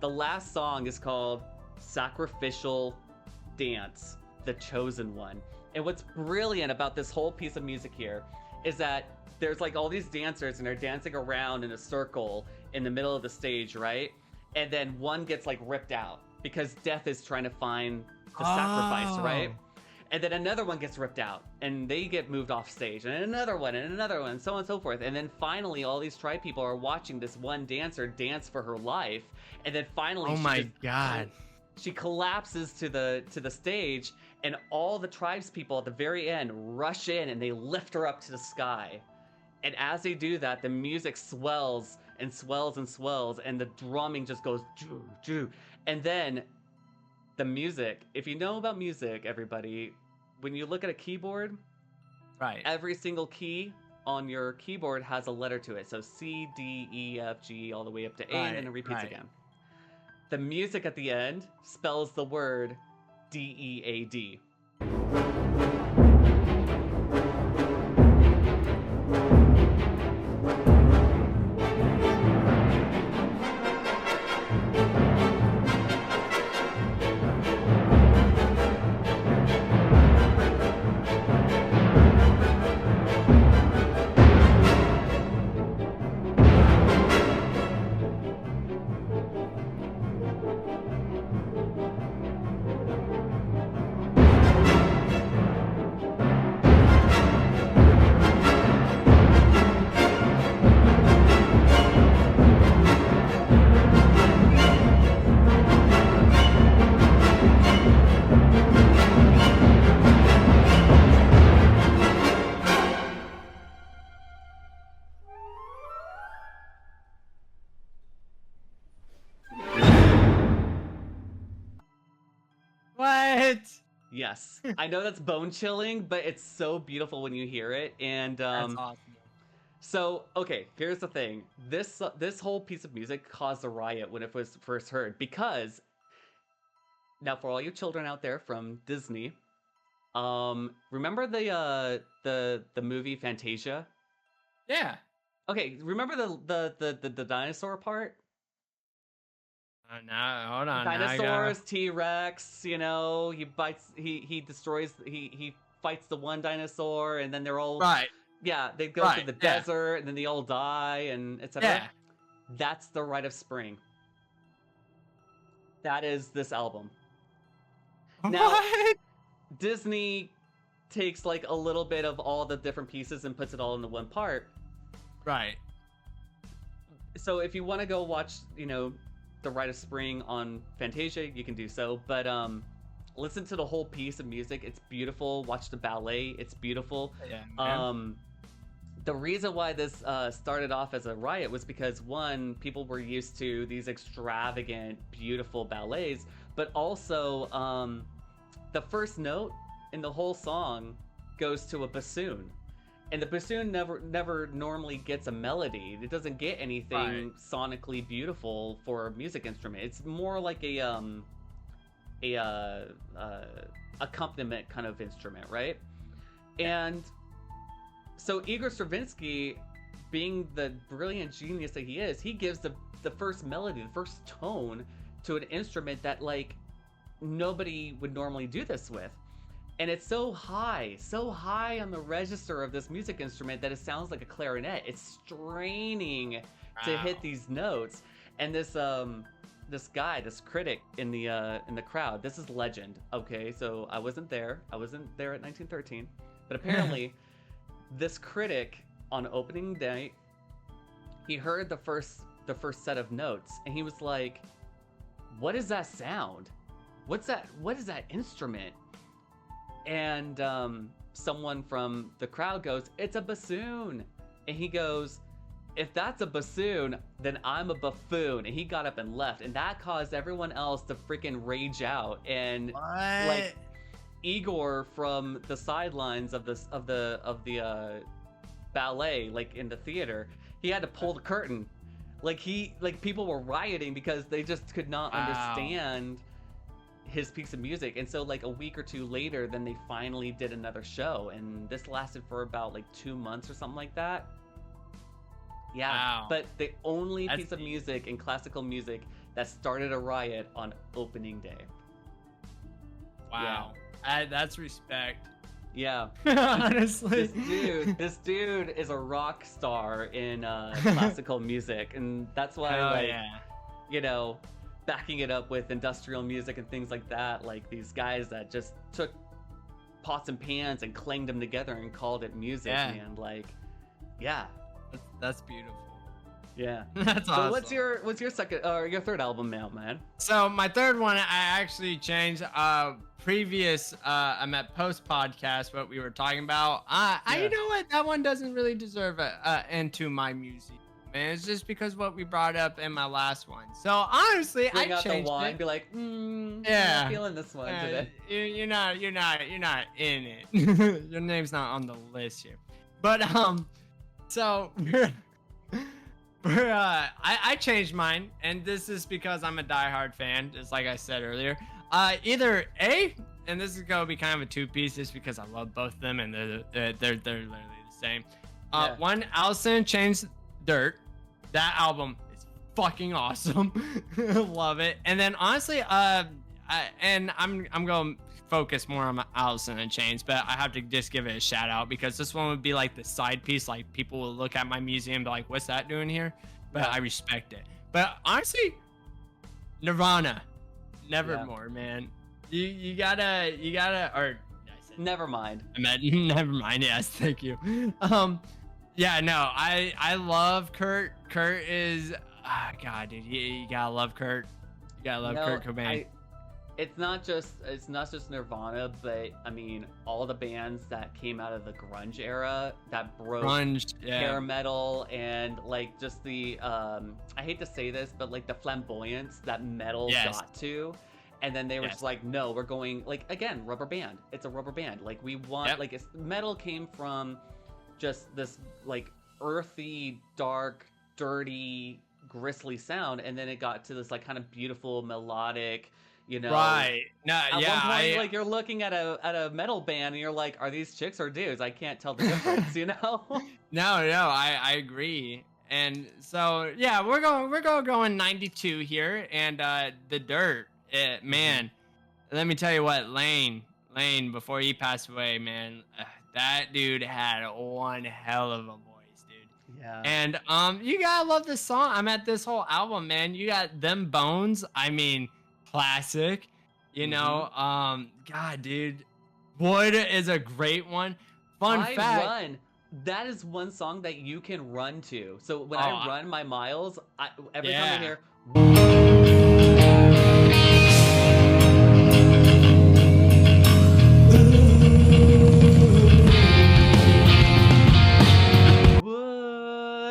the last song is called Sacrificial Dance, the Chosen One. And what's brilliant about this whole piece of music here is that there's like all these dancers and they're dancing around in a circle in the middle of the stage, right? And then one gets like ripped out because death is trying to find the sacrifice, right? And then another one gets ripped out and they get moved off stage, and another one, and so on and so forth. And then finally all these tribe people are watching this one dancer dance for her life. And then finally she collapses to the stage, and all the tribes people at the very end rush in and they lift her up to the sky. And as they do that, the music swells and swells and swells, and the drumming just goes joo, joo. And then the music, if you know about music, everybody, when you look at a keyboard, right, every single key on your keyboard has a letter to it. So C, D, E, F, G, all the way up to A, and then it repeats again. The music at the end spells the word D-E-A-D. Yes, I know that's bone chilling, but it's so beautiful when you hear it. And that's awesome. So, okay, here's the thing. This whole piece of music caused a riot when it was first heard, because now for all you children out there from Disney, remember the movie Fantasia? Yeah. Okay, remember the dinosaur part? No, hold on. Dinosaurs, T-Rex, you know, he fights the one dinosaur, and then they're all yeah, they go through the desert, and then they all die, and etc. Yeah. That's the Rite of Spring. That is this album. Now, What? Disney takes like a little bit of all the different pieces and puts it all into one part. Right. So if you want to go watch, you know, the Rite of Spring on Fantasia, you can do so, but listen to the whole piece of music. It's beautiful. Watch the ballet. It's beautiful. Yeah, the reason why this started off as a riot was because, one, people were used to these extravagant, beautiful ballets, but also the first note in the whole song goes to a bassoon. And the bassoon never normally gets a melody. It doesn't get anything sonically beautiful for a music instrument. It's more like a accompaniment kind of instrument, right? And so Igor Stravinsky, being the brilliant genius that he is, he gives the first melody, the first tone to an instrument that like nobody would normally do this with. And it's so high on the register of this music instrument that it sounds like a clarinet. It's straining to hit these notes. And this guy, this critic in the crowd, this is legend. Okay, so I wasn't there at 1913, but apparently this critic on opening day, he heard the first set of notes and he was like, what is that sound? What is that instrument? And someone from the crowd goes, it's a bassoon. And he goes, if that's a bassoon, then I'm a buffoon. And he got up and left. And that caused everyone else to freaking rage out. And like Igor from the sidelines of the ballet, like in the theater, he had to pull the curtain. Like people were rioting because they just could not understand his piece of music. And so like a week or two later, then they finally did another show, and this lasted for about like 2 months or something like that. Yeah. Wow. But the only piece of music in classical music that started a riot on opening day. Wow. Yeah. That's respect. Yeah. Honestly, this dude is a rock star in classical music, and that's why you know, backing it up with industrial music and things like that, like these guys that just took pots and pans and clanged them together and called it music, man. Like, yeah, that's beautiful. Yeah. That's so awesome. what's your second or your third album now, man? So my third one, I actually changed previous I'm at post podcast what we were talking about. You know what, that one doesn't really deserve into my music. Man, it's just because what we brought up in my last one. So honestly, Bring I out changed the wine, it. be like, I'm not feeling this one today. You're not in it. Your name's not on the list here. But so I changed mine, and this is because I'm a diehard fan, just like I said earlier. Either A, and this is gonna be kind of a two-piece, just because I love both of them, and they're literally the same. One, Allison in Chains Dirt. That album is fucking awesome. Love it. And then honestly, I'm going to focus more on Allison in Chains, but I have to just give it a shout out because this one would be like the side piece. Like people will look at my museum and be like, what's that doing here? But I respect it. But honestly, Nirvana, Nevermore, man. You gotta, or I said, never mind. I meant never mind. Yes, thank you. Yeah, no, I love Kurt. Kurt is, God, dude, you gotta love Kurt. You gotta love Kurt Cobain. It's not just Nirvana, but I mean all the bands that came out of the grunge era that broke hair metal and like just the I hate to say this, but like the flamboyance that metal got to. And then they were just like, no, we're going like, again, rubber band. It's a rubber band. Like we want like metal came from just this like earthy, dark, dirty, gristly sound, and then it got to this like kind of beautiful, melodic, you know. Right. No. At one point, like you're looking at a metal band, and you're like, are these chicks or dudes? I can't tell the difference, you know. No, I agree. And so yeah, we're going 92 here, and the Dirt, man. Let me tell you what, Lane, before he passed away, man. That dude had one hell of a voice, dude. Yeah. And you gotta love this song. I'm at this whole album, man. You got Them Bones. I mean, classic. You know, God, dude. Wood is a great one. Fun fact. Run. That is one song that you can run to. So when I run my miles, every time I hear.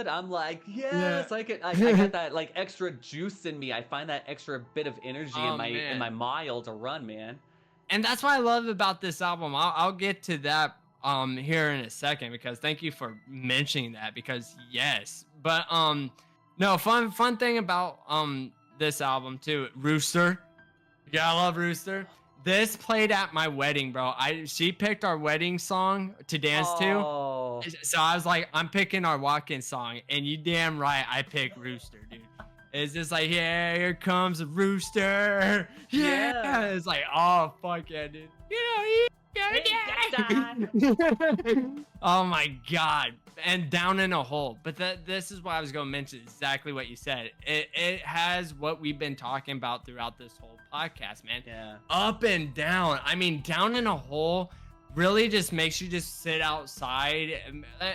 I'm like, yes, I got that like extra juice in me. I find that extra bit of energy in my mile to run, man. And that's what I love about this album. I'll get to that here in a second, because thank you for mentioning that, because yes. But no, fun thing about this album too, Rooster. You gotta love Rooster. This played at my wedding, bro. She picked our wedding song to dance to. So I was like, I'm picking our walk-in song, and you damn right I picked Rooster, dude. It's just like, yeah, here comes a rooster. Yeah. It's like, oh, fuck yeah, dude. Oh my God. And Down in a Hole. But this is what I was going to mention, exactly what you said. It has what we've been talking about throughout this whole podcast, man. Yeah. Up and down. I mean, Down in a Hole really just makes you just sit outside,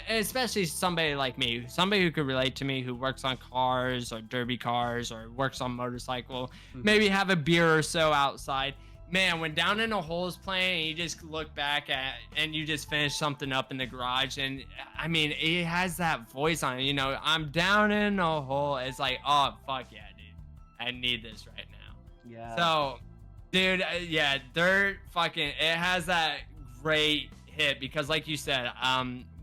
especially somebody like me, somebody who could relate to me, who works on cars or derby cars or works on motorcycle, maybe have a beer or so outside. Man, when Down in a Hole is playing and you just look back at and you just finish something up in the garage, and I mean, it has that voice on it, you know, I'm down in a hole. It's like, oh, fuck yeah, dude. I need this right now. Yeah. So, dude, yeah, they're fucking, it has that great hit because like you said,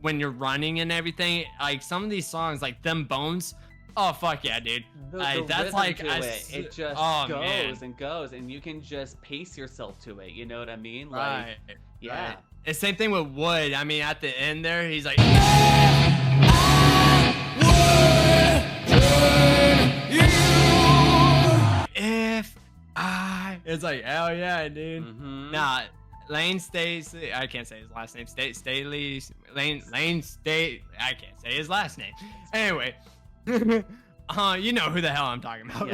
when you're running and everything, like some of these songs, like Them Bones, oh fuck yeah, dude. That's like it just goes and goes, and you can just pace yourself to it, you know what I mean? Like, yeah. Right. The same thing with Wood. I mean, at the end there, he's like, if I, it's like, hell yeah, dude. Nah, Lane stays. I can't say his last name. Staley. Lane State. I can't say his last name. Anyway, you know who the hell I'm talking about.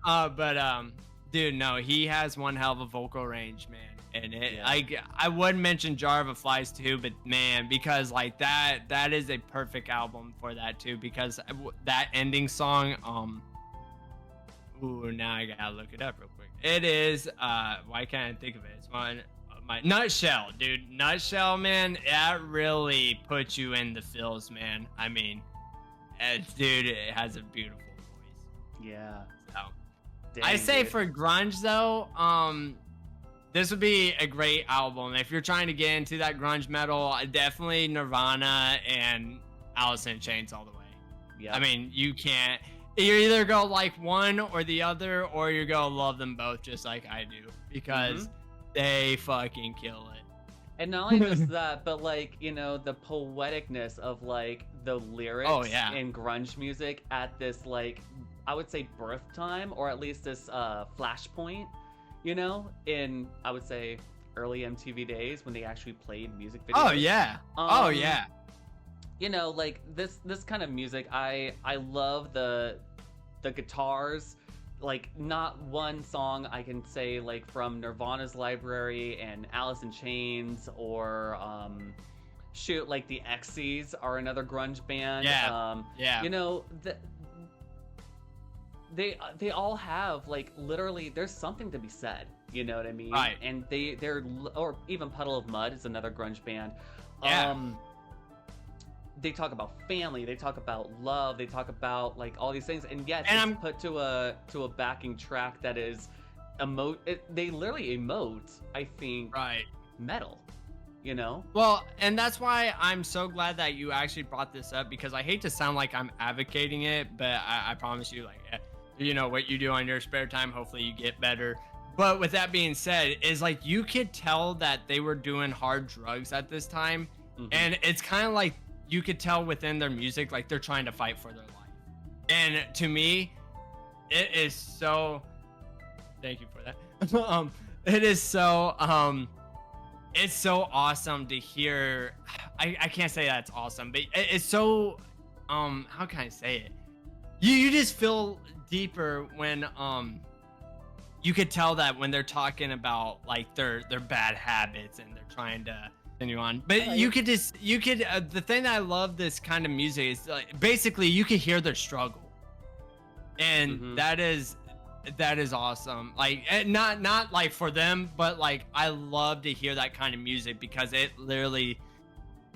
Yeah. Dude, no, he has one hell of a vocal range, man. And I would mention Jar of Flies too, but man, because like that is a perfect album for that too, because that ending song, ooh, now I gotta look it up real quick. It is why can't I think of it? It's one. My Nutshell, dude. Nutshell, man, that really puts you in the feels, man. I mean, dude, it has a beautiful voice. Yeah. So, Dang, I say dude. for grunge though, this would be a great album if you're trying to get into that grunge metal. Definitely Nirvana and Alice in Chains all the way. Yeah. I mean, you can't. You either go like one or the other, or you go love them both, just like I do, because. They fucking kill it. And not only just that, but like, you know, the poeticness of like the lyrics in grunge music at this, like, I would say birth time, or at least this flashpoint, you know, in, I would say, early MTV days when they actually played music videos. Oh yeah. Oh yeah. You know, like this kind of music, I love the guitars. Like, not one song I can say like from Nirvana's Library and Alice in Chains, or shoot, like the X's are another grunge band. Yeah. You know, they all have like literally there's something to be said. You know what I mean? Right. And they're or even Puddle of Mud is another grunge band. Yeah. They talk about family, they talk about love, they talk about like all these things, and yet and it's put to a backing track that is they literally emote, I think, metal, you know? Well, and that's why I'm so glad that you actually brought this up, because I hate to sound like I'm advocating it, but I promise you, like, you know, what you do on your spare time, hopefully you get better. But with that being said, is like you could tell that they were doing hard drugs at this time, and it's kind of like you could tell within their music, like they're trying to fight for their life. And to me, it is so, thank you for that. It is so, it's so awesome to hear. I can't say that's awesome, but it's so, how can I say it? You just feel deeper when, you could tell that when they're talking about like their bad habits and they're trying to continue on, but you could the thing that I love this kind of music is like basically you could hear their struggle, and that is awesome. Like, not like for them, but like I love to hear that kind of music because it literally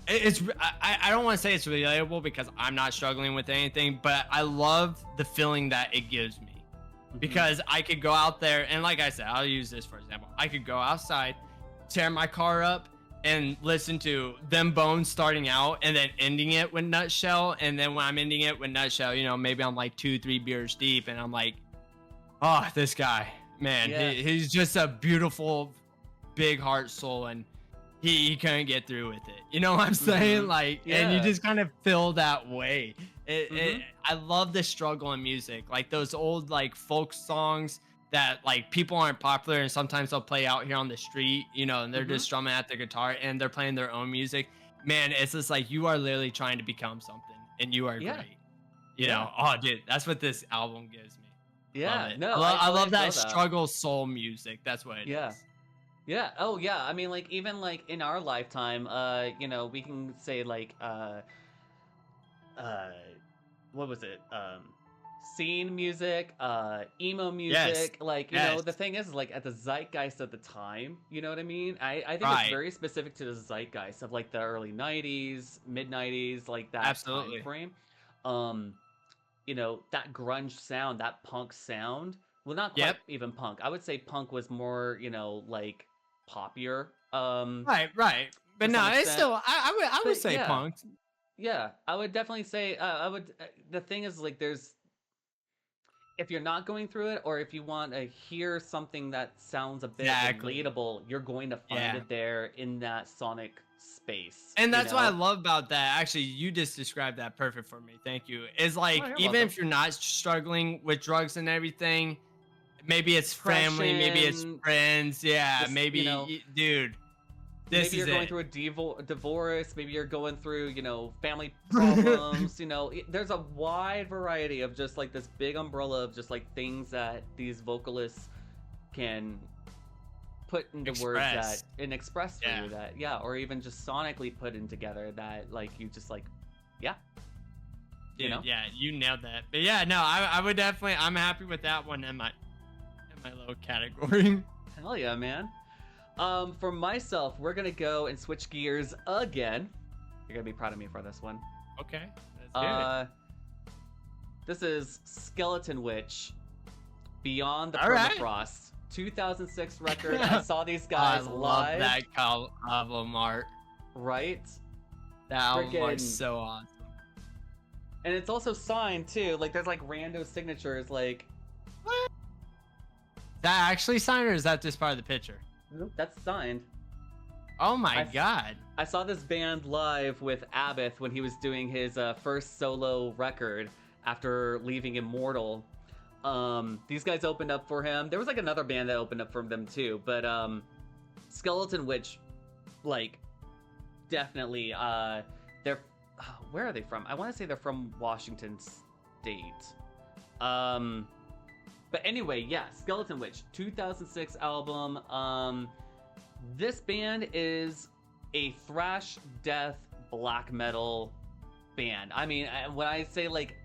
I don't want to say it's relatable because I'm not struggling with anything, but I love the feeling that it gives me, because I could go out there and, like I said, I'll use this for example. I could go outside, tear my car up, and listen to Them Bones starting out and then ending it with Nutshell. And then when I'm ending it with Nutshell, you know, maybe I'm like 2-3 beers deep and I'm like, oh, this guy, man, he's just a beautiful, big heart soul, and he couldn't get through with it. You know what I'm saying? Like, and you just kind of feel that way. I love the struggle in music, like those old like folk songs that like people aren't popular and sometimes they'll play out here on the street, you know, and they're just strumming at the guitar and they're playing their own music. Man, it's just like you are literally trying to become something and you are great. You know, oh dude, that's what this album gives me. Yeah, no, I love that struggle soul music. That's what it is. Yeah. Oh yeah. I mean, like even like in our lifetime, you know, we can say like what was it? Scene music, emo music, like, you know, the thing is like at the zeitgeist of the time, you know what I mean? I think it's very specific to the zeitgeist of like the early 90s, mid 90s, like that time frame. You know, that grunge sound, that punk sound. Well, not quite even punk. I would say punk was more, you know, like poppier. Right. But no, it's still I would say punk. Yeah, I would definitely say the thing is like there's, if you're not going through it, or if you want to hear something that sounds a bit relatable, you're going to find it there in that sonic space. And that's what I love about that. Actually, you just described that perfect for me. Thank you. Is like, even if you're not struggling with drugs and everything, maybe it's family, maybe it's friends. Yeah, just, maybe, you know, dude. Maybe you're going through a divorce. Maybe you're going through, you know, family problems. You know, there's a wide variety of just like this big umbrella of just like things that these vocalists can put into words that and express for you that, or even just sonically put in together that like you just like, Dude, you know? Yeah, you nailed that. But yeah, no, I would definitely, I'm happy with that one in my little category. Hell yeah, man. For myself, we're gonna go and switch gears again. You're gonna be proud of me for this one. Okay, let's do it. This is Skeletonwitch, Beyond the Permafrost, 2006 record. I saw these guys live. I love that album art. Right? That album art's so awesome. And it's also signed too. Like there's like rando signatures. Like, what? That actually signed, or is that just part of the picture? That's signed. Oh my god. I saw this band live with Abbott when he was doing his first solo record after leaving Immortal. These guys opened up for him. There was like another band that opened up for them too, but Skeletonwitch, like, definitely they're where are they from? I want to say they're from Washington State. But anyway, yeah, Skeletonwitch, 2006 album. This band is a thrash, death, black metal band. I mean, when I say like,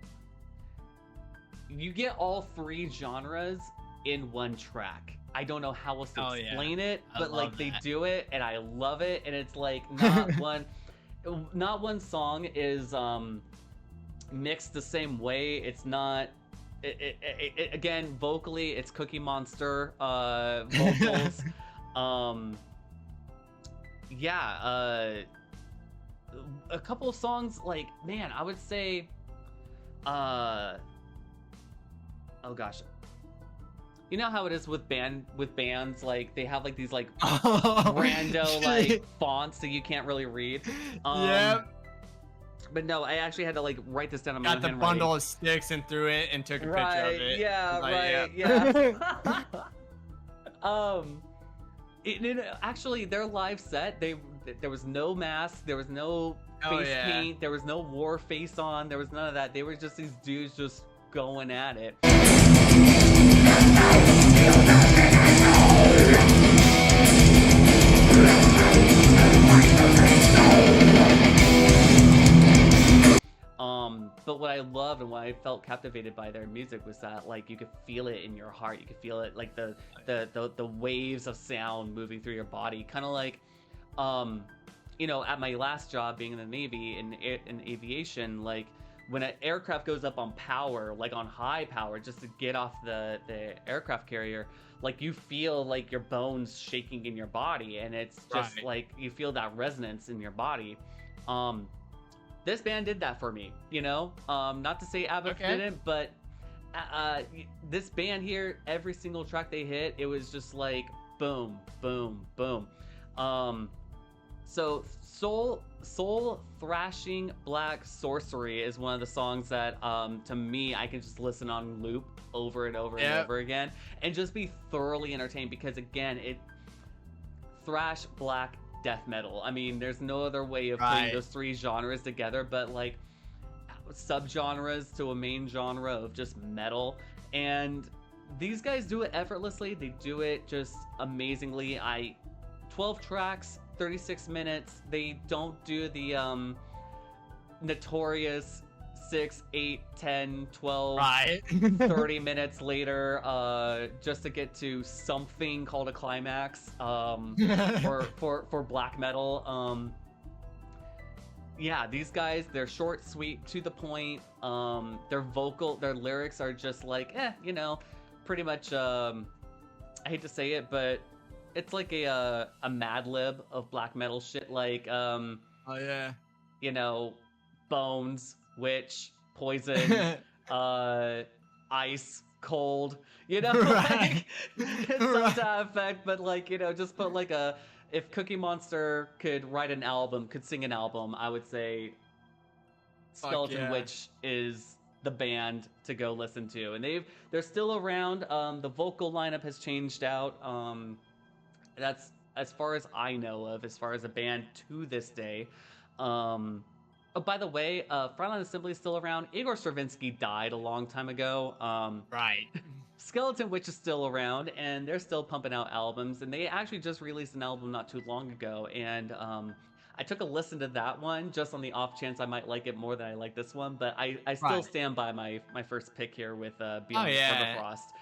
you get all three genres in one track. I don't know how else to explain it, but like they do it, and I love it. And it's like not one song is mixed the same way. It's not. Again, vocally, it's Cookie Monster vocals. A couple of songs, like, man, I would say, oh gosh, you know how it is with bands, like they have like these like rando like fonts that you can't really read. But no, I actually had to like write this down on my own handwriting. Got the bundle of sticks and threw it and took a picture of it. Actually, their live set, there was no mask, there was no face paint, there was no war face on, there was none of that. They were just these dudes just going at it. But what I loved and what I felt captivated by their music was that like you could feel it in your heart. You could feel it like the waves of sound moving through your body, kind of like you know, at my last job being in the Navy in aviation, like when an aircraft goes up on power, like on high power, just to get off the aircraft carrier, like you feel like your bones shaking in your body, and it's just like you feel that resonance in your body. This band did that for me, you know? Not to say Abbott didn't, but this band here, every single track they hit, it was just like boom, boom, boom. So soul thrashing black sorcery is one of the songs that to me I can just listen on loop over and over and over again and just be thoroughly entertained, because again, it thrash black death metal. I mean, there's no other way of putting those three genres together, but like subgenres to a main genre of just metal. And these guys do it effortlessly. They do it just amazingly. 12 tracks, 36 minutes. They don't do the notorious 6, 8, 10, 12, 30 minutes later just to get to something called a climax for black metal. Yeah, these guys, they're short, sweet, to the point. Their lyrics are just like, pretty much, I hate to say it, but it's like a Mad Lib of black metal shit, like, Bones, Witch, Poison, Ice, Cold, like, it's some to that effect, but like, just put like if Cookie Monster could write an album, could sing an album, I would say Skeletonwitch is the band to go listen to. And they're still around. The vocal lineup has changed out. That's as far as I know of, as far as a band to this day. Oh, by the way, Frontline Assembly is still around. Igor Stravinsky died a long time ago. Skeletonwitch is still around, and they're still pumping out albums. And they actually just released an album not too long ago. And I took a listen to that one just on the off chance I might like it more than I like this one. But I still stand by my first pick here with Beyond Permafrost.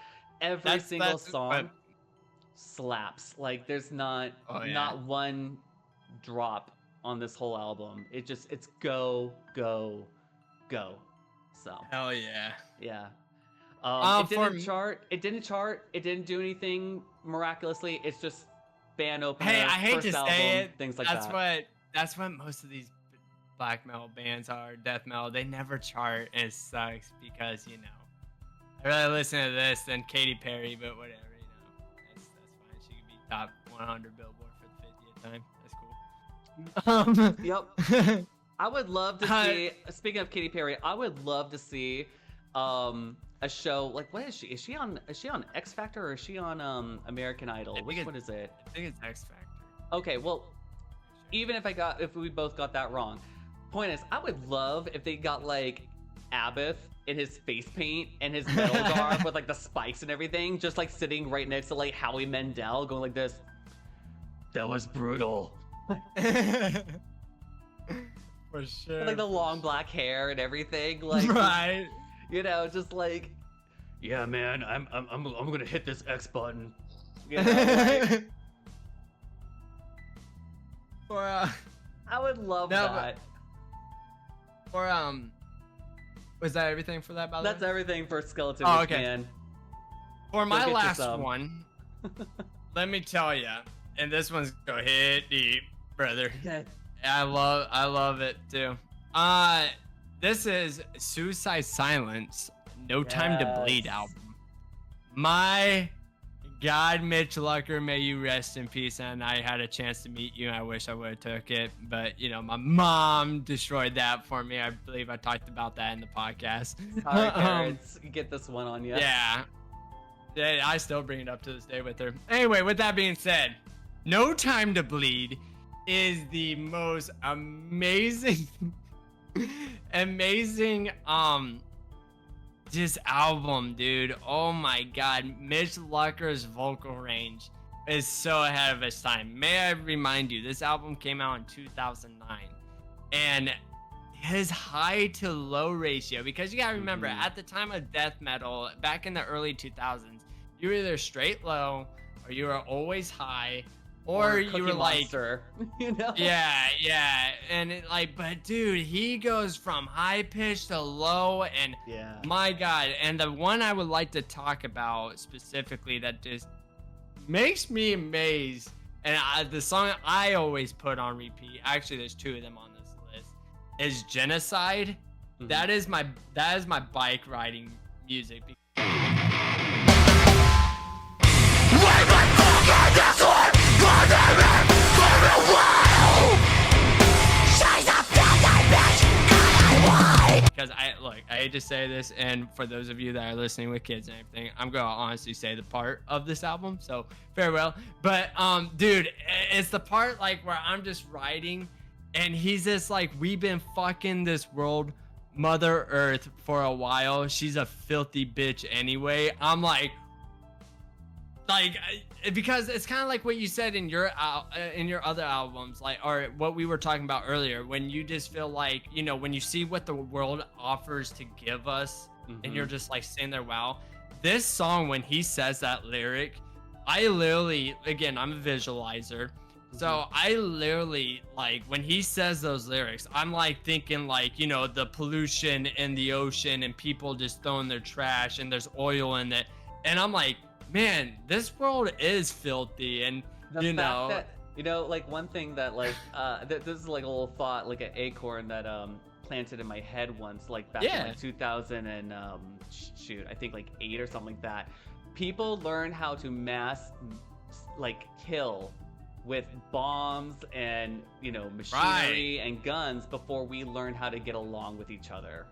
Every single song slaps. Like, there's not one drop on this whole album. It's go, go, go. So hell yeah. Yeah. It didn't chart. It didn't do anything miraculously. It's just band opener. Hey, I hate to album, say it. Things like that. That's what most of these black metal bands are. Death metal. They never chart, and it sucks because I'd rather listen to this than Katy Perry, but whatever. That's fine. She could be top 100 Billboard for the 50th time. That's cool. Yep. I would love to see. Speaking of Katy Perry, I would love to see a show like, what is she? Is she on X Factor or is she on American Idol? Which one is it? I think it's X Factor. Okay, well, even if we both got that wrong, point is, I would love if they got like Abbott in his face paint and his metal garb with like the spikes and everything, just like sitting right next to like Howie Mandel, going like this. That was brutal. For sure. With, like the long black hair and everything, like just like, yeah, man, I'm gonna hit this X button. Like, I would love that. Was that everything for that? By the way? That's everything for Skeletonwitch, man. For my last one, let me tell you, and this one's gonna hit deep, brother. Okay. I love it too. This is Suicide Silence, No Time to Bleed album. My God, Mitch Lucker, may you rest in peace. And I had a chance to meet you. I wish I would have took it, but my mom destroyed that for me. I believe I talked about that in the podcast. Sorry, parents, get this one on you. Yeah, I still bring it up to this day with her. Anyway, with that being said, No Time to Bleed is the most amazing this album, dude. Oh my God, Mitch Lucker's vocal range is so ahead of its time. May I remind you, this album came out in 2009, and his high to low ratio, because you gotta remember, at the time of death metal back in the early 2000s, you were either straight low or you were always high, or you were like, yeah, and but dude, he goes from high pitch to low, and my God. And the one I would like to talk about specifically that just makes me amazed, and the song I always put on repeat, actually there's two of them on this list, is Genocide. That is my bike riding music. This one, because I hate to say this, and for those of you that are listening with kids and everything, I'm gonna honestly say the part of this album, so farewell. But dude, it's the part like where I'm just writing, and he's just like, we've been fucking this world, Mother Earth, for a while. She's a filthy bitch anyway. I'm like, because it's kind of like what you said in your other albums, like, or what we were talking about earlier, when you just feel like, you know, when you see what the world offers to give us, and you're just like sitting there, wow. This song, when he says that lyric, I literally, again, I'm a visualizer, so I literally, like, when he says those lyrics, I'm like thinking like, you know, the pollution in the ocean and people just throwing their trash and there's oil in it, and I'm like, man, this world is filthy. And the fact that, you know, like, one thing that, like, this is like a little thought, like an acorn that planted in my head once, like back in like 2000 and shoot, I think like 8 or something like that. People learn how to mass like kill with bombs and, you know, machinery and guns before we learn how to get along with each other.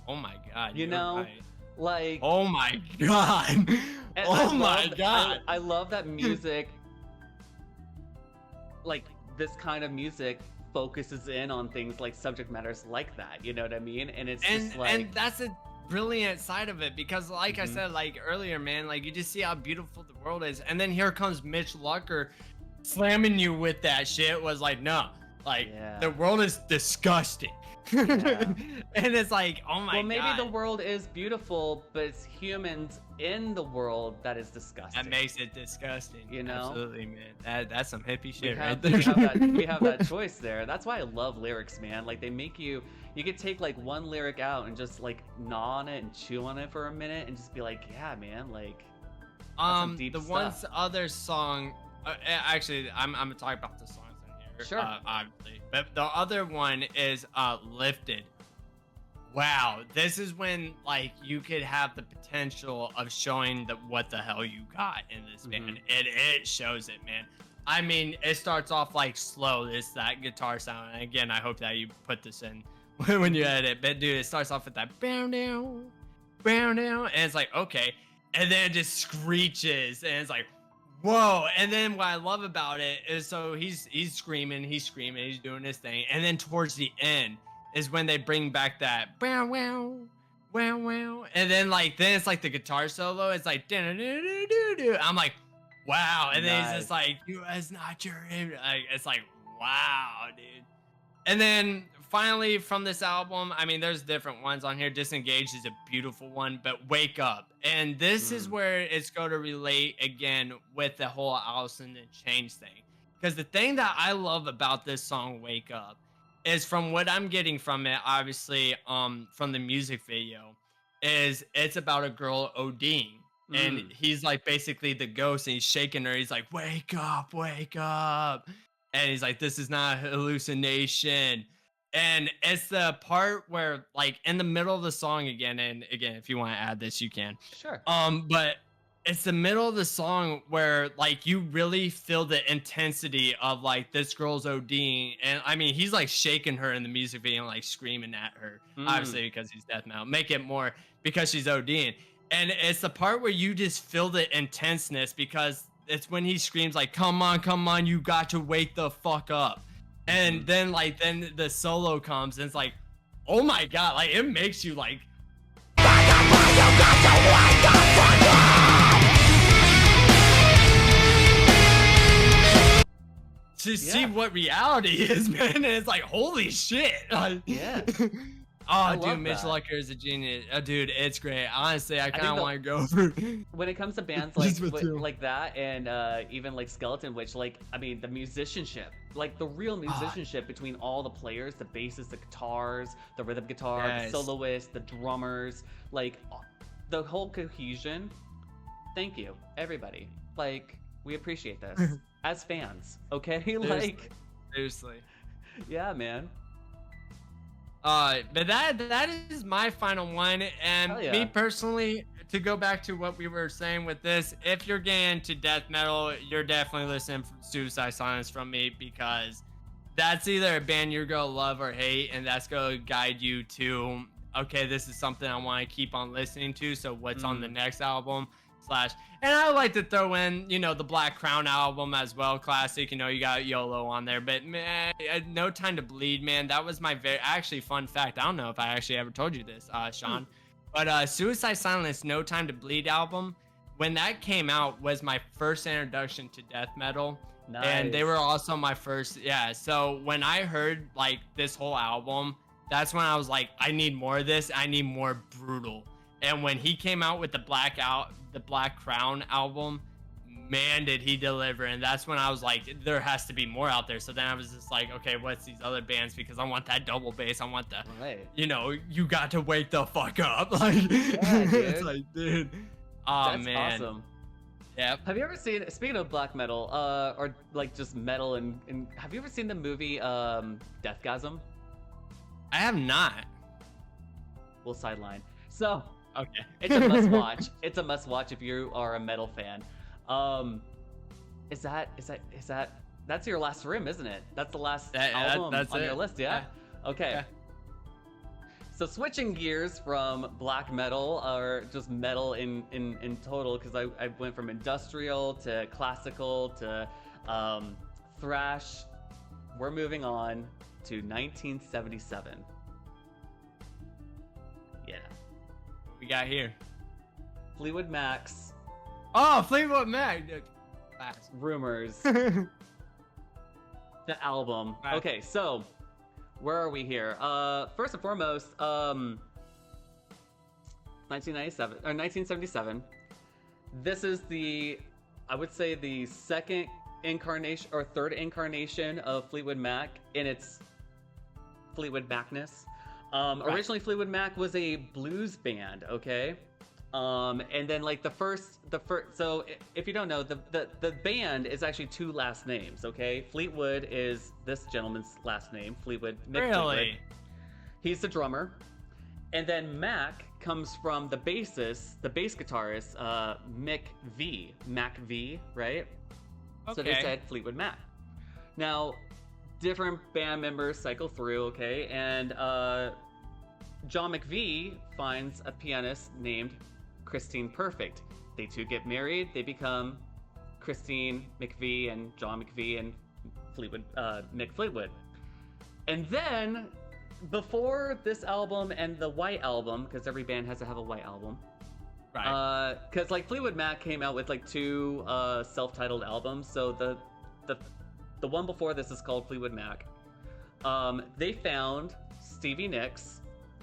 Oh my god, you know, right. Like, oh my god. Oh my god. I love that music, like this kind of music focuses in on things like subject matters like that, you know what I mean? And it's just like, and that's a brilliant side of it, because like I said like earlier, man, like you just see how beautiful the world is, and then here comes Mitch Lucker slamming you with that shit. Was like, no, like the world is disgusting. And it's like, oh my god. Well, maybe the world is beautiful, but it's humans in the world that is disgusting. That makes it disgusting. You know? Absolutely, man. That's some hippie shit right there. We have that choice there. That's why I love lyrics, man. Like, they make you could take like one lyric out and just like gnaw on it and chew on it for a minute and just be like, yeah, man, like, that's some deep stuff. One other song, actually, I'm gonna talk about the songs in here. Sure. Obviously. But the other one is Lifted. Wow, this is when like you could have the potential of showing what the hell you got in this band. It shows it, man. I mean, it starts off like slow. It's that guitar sound. And again, I hope that you put this in when you edit. But dude, it starts off with that bow down, and it's like, okay, and then it just screeches, and it's like, whoa. And then what I love about it is, so he's screaming, he's doing his thing, and then towards the end is when they bring back that wow wow wow wow, and then it's like the guitar solo. It's like do. I'm like, wow. And then he's just like, you is not your like, it's like, wow, dude. And then finally from this album, I mean, there's different ones on here. Disengaged is a beautiful one, but Wake Up, and this is where it's going to relate again with the whole Alice in Chains thing, because the thing that I love about this song Wake Up is, from what I'm getting from it, obviously, from the music video, is it's about a girl ODing, and he's like basically the ghost, and he's shaking her. He's like, wake up, and he's like, this is not a hallucination. And it's the part where, like, in the middle of the song again, and again, if you want to add this, you can. Sure. But it's the middle of the song where, like, you really feel the intensity of, like, this girl's ODing. And, I mean, he's, like, shaking her in the music video and, like, screaming at her. Obviously, because he's death metal. Make it more because she's ODing. And it's the part where you just feel the intenseness, because it's when he screams, like, come on, you got to wake the fuck up. And then, like, then the solo comes, and it's like, oh, my God. Like, it makes you, like, to see what reality is, man. And it's like, holy shit. Yeah. Oh, dude, Mitch Lucker is a genius. Dude, it's great. Honestly, I kind of want to go for. When it comes to bands like that, and even like Skeletonwitch, like, I mean, the musicianship, like the real musicianship between all the players, the bassists, the guitars, the rhythm guitar, the soloists, the drummers, like the whole cohesion. Thank you, everybody. Like, we appreciate this as fans, okay? Like, seriously. Yeah, man. But that is my final one, and me personally, to go back to what we were saying with this, if you're getting into death metal, you're definitely listening to Suicide Silence from me, because that's either a band you're gonna love or hate, and that's gonna guide you to okay, this is something I want to keep on listening to. So what's on the next album? And I like to throw in, you know, the Black Crown album as well, classic. You know, you got YOLO on there, but man, No Time to Bleed, man, that was my actually fun fact. I don't know if I actually ever told you this, Sean, but Suicide Silence, No Time to Bleed album, when that came out, was my first introduction to death metal. Nice. And they were also my first, so when I heard like this whole album, that's when I was like, I need more of this. I need more brutal. And when he came out with the Black Crown album, man, did he deliver. And that's when I was like, there has to be more out there. So then I was just like, okay, what's these other bands? Because I want that double bass. I want the, you know, you got to wake the fuck up. Like, it's like, dude. Oh, that's man. Awesome. Yep. Have you ever seen, speaking of black metal, or like just metal, and have you ever seen the movie Deathgasm? I have not. We'll sideline. So, okay. It's a must watch. It's a must watch if you are a metal fan. Is that that's your last rim, isn't it? That's the last album on your list, yeah? Okay. Yeah. So switching gears from black metal, or just metal in total, because I went from industrial to classical to thrash. We're moving on to 1977. Yeah. What we got here? Fleetwood Mac's. Oh, Fleetwood Mac. Rumours. The album. Okay, so where are we here? First and foremost, 1997 or 1977. This is I would say the second incarnation or third incarnation of Fleetwood Mac in its Fleetwood Macness. Originally Fleetwood Mac was a blues band, okay? And then like the first, so if you don't know, the band is actually two last names, okay? Fleetwood is this gentleman's last name, Fleetwood. Mick Fleetwood. He's the drummer. And then Mac comes from the bassist, the bass guitarist, Mac V, right? Okay. So they said Fleetwood Mac. Now, different band members cycle through, okay? And John McVie finds a pianist named Christine Perfect. They two get married. They become Christine McVie and John McVie and Mick Fleetwood. And then, before this album and the White Album, because every band has to have a White Album, right? Because like Fleetwood Mac came out with like two self-titled albums. So the one before this is called Fleetwood Mac. They found Stevie Nicks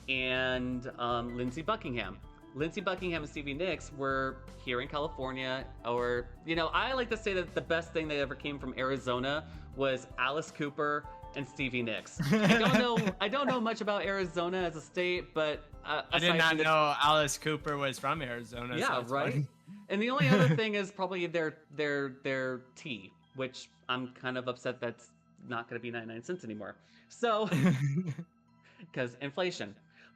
and Lindsey Buckingham. Lindsey Buckingham and Stevie Nicks were here in California, or, you know, I like to say that the best thing that ever came from Arizona was Alice Cooper and Stevie Nicks. I don't know much about Arizona as a state, but I did not know Alice Cooper was from Arizona. Yeah, so right. Funny. And the only other thing is probably their tea, which I'm kind of upset that's not going to be 99 cents anymore. So, because inflation.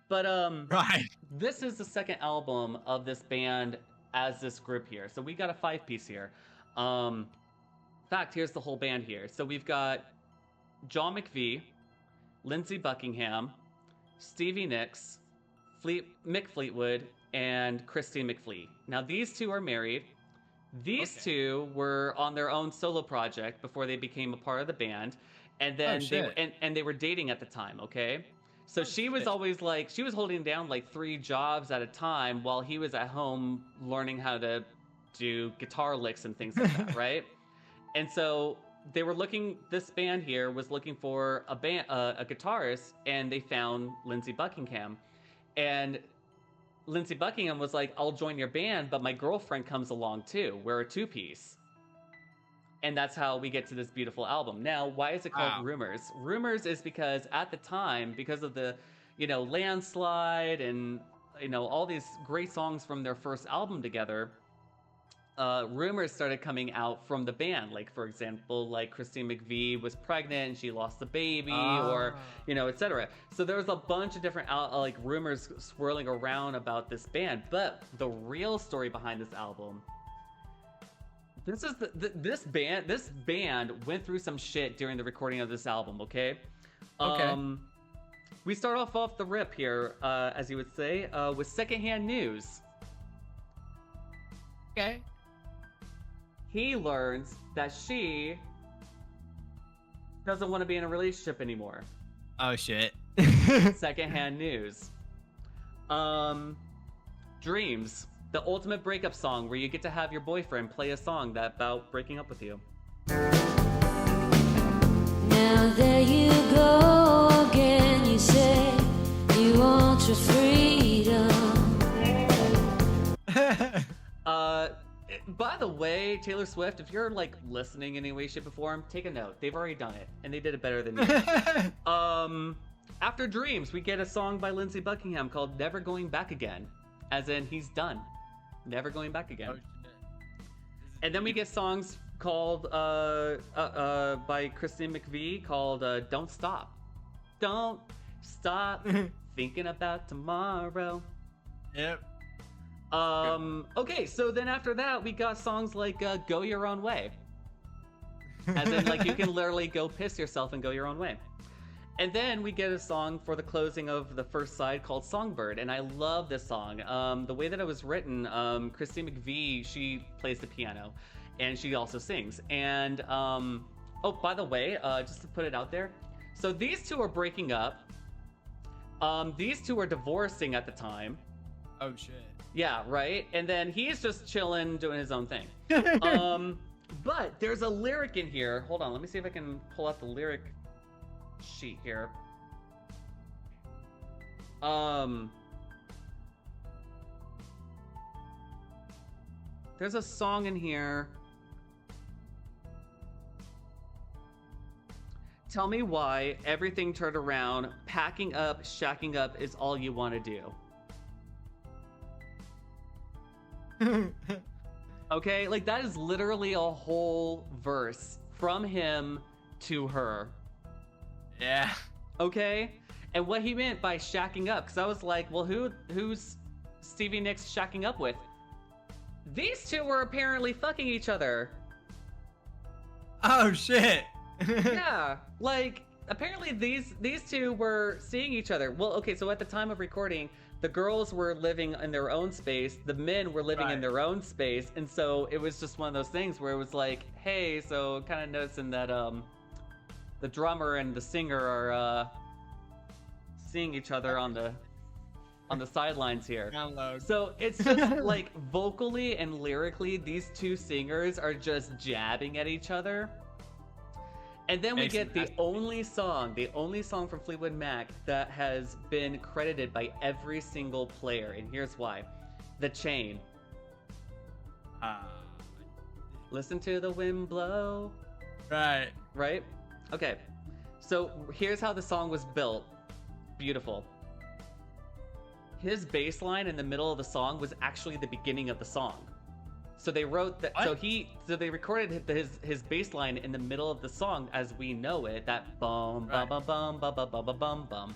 But right. This is the second album of this band as this group here. So we got a 5-piece here. In fact, here's the whole band here. So we've got John McVie, Lindsey Buckingham, Stevie Nicks, Mick Fleetwood, and Christine McVie. Now these two are married. These two were on their own solo project before they became a part of the band, and then they were dating at the time. Okay. So she was always like, she was holding down like 3 jobs at a time while he was at home learning how to do guitar licks and things like that, right? And so they were this band here was looking for a guitarist, and they found Lindsey Buckingham. And Lindsey Buckingham was like, I'll join your band, but my girlfriend comes along too. We're a 2-piece. And that's how we get to this beautiful album. Now, why is it called Rumours? Rumours is because at the time, because of the, you know, Landslide and, you know, all these great songs from their first album together, rumors started coming out from the band. Like, for example, like Christine McVie was pregnant and she lost the baby, or, you know, etc. So there was a bunch of different like rumors swirling around about this band. But the real story behind this album, this is this band went through some shit during the recording of this album, okay? we start off the rip here, as you would say, with secondhand news. Okay. He learns that she doesn't want to be in a relationship anymore. Oh shit. Secondhand news. Dreams, the ultimate breakup song where you get to have your boyfriend play a song about breaking up with you. Now there you go again, you say you want your freedom. By the way, Taylor Swift, if you're like listening in any way, shape, or form, take a note. They've already done it, and they did it better than you. After Dreams, we get a song by Lindsey Buckingham called Never Going Back Again. As in, he's done. Never going back again. Oh, shit. And then we get songs called by Christine McVie called Don't Stop. Don't stop thinking about tomorrow. Yep. Okay, so then after that, we got songs like Go Your Own Way. As in, like, you can literally go piss yourself and go your own way. And then we get a song for the closing of the first side called Songbird, and I love this song. The way that it was written, Christine McVie, she plays the piano, and she also sings. And, oh, by the way, just to put it out there, so these two are breaking up. These two are divorcing at the time. Oh shit. Yeah, right? And then he's just chilling, doing his own thing. But there's a lyric in here. Hold on, let me see if I can pull out the lyric sheet here. There's a song in here. Tell me why everything turned around. Packing up, shacking up is all you want to do. Okay, like that is literally a whole verse from him to her. Yeah. Okay, and what he meant by shacking up, because I was like, well, who's Stevie Nicks shacking up with? These two were apparently fucking each other. Oh shit. Yeah, like apparently these two were seeing each other. Well, okay, so at the time of recording, the girls were living in their own space, the men were living in their own space, and so it was just one of those things where it was like, hey, so kind of noticing that the drummer and the singer are seeing each other on the sidelines here. Download. So it's just like vocally and lyrically, these two singers are just jabbing at each other. And then we get the only song from Fleetwood Mac that has been credited by every single player, and here's why. The Chain. Listen to the wind blow. Right. Right? Okay. So here's how the song was built. Beautiful. His bass line in the middle of the song was actually the beginning of the song. So they wrote that. What? So they recorded his bass line in the middle of the song as we know it. That bum bum bum bum bum bum bum bum bum.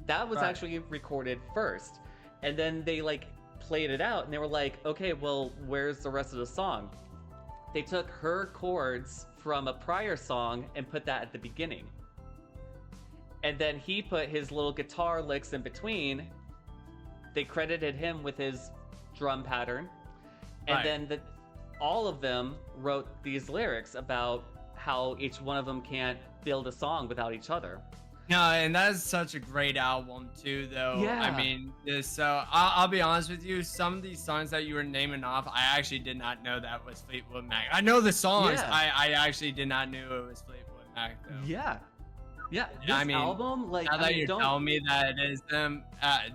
That was actually recorded first, and then they like played it out, and they were like, okay, well, where's the rest of the song? They took her chords from a prior song and put that at the beginning, and then he put his little guitar licks in between. They credited him with his drum pattern. And then all of them wrote these lyrics about how each one of them can't build a song without each other. No, and that is such a great album too, though. Yeah. I mean, I'll be honest with you. Some of these songs that you were naming off, I actually did not know that was Fleetwood Mac. I know the songs. Yeah. I actually did not know it was Fleetwood Mac, though. Yeah. Yeah. This I mean, album, like, now that you're telling me that it is them,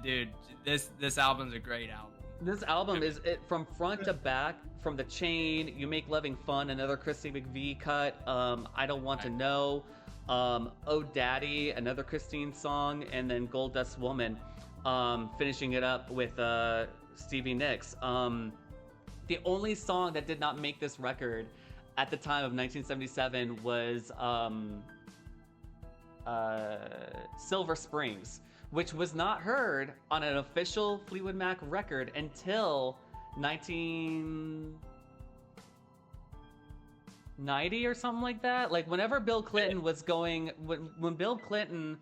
dude, this album's a great album. This album is from front to back, from The Chain, You Make Loving Fun, another Christine McVie cut, I Don't Want to Know, Oh Daddy, another Christine song, and then Gold Dust Woman, finishing it up with Stevie Nicks. The only song that did not make this record at the time of 1977 was Silver Springs, which was not heard on an official Fleetwood Mac record until 1990 or something like that. Like whenever Bill Clinton was going, when Bill Clinton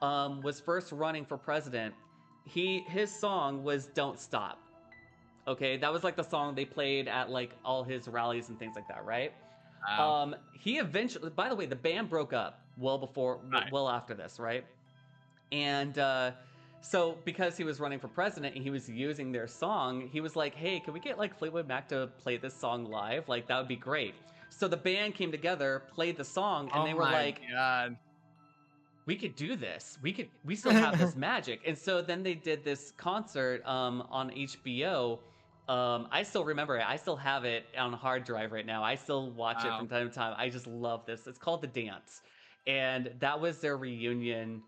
was first running for president, his song was "Don't Stop." Okay, that was like the song they played at like all his rallies and things like that, right? Wow. He eventually, by the way, the band broke up Right. well after this, right? And so because he was running for president and he was using their song, he was like, "Hey, can we get like Fleetwood Mac to play this song live? Like that would be great." So the band came together, played the song, and Oh they were my like, god. "We could do this. We still have this magic." And so then they did this concert on HBO. I still remember it. I still have it on a hard drive right now. I still watch it from Wow. time to time. I just love this. It's called The Dance. And that was their reunion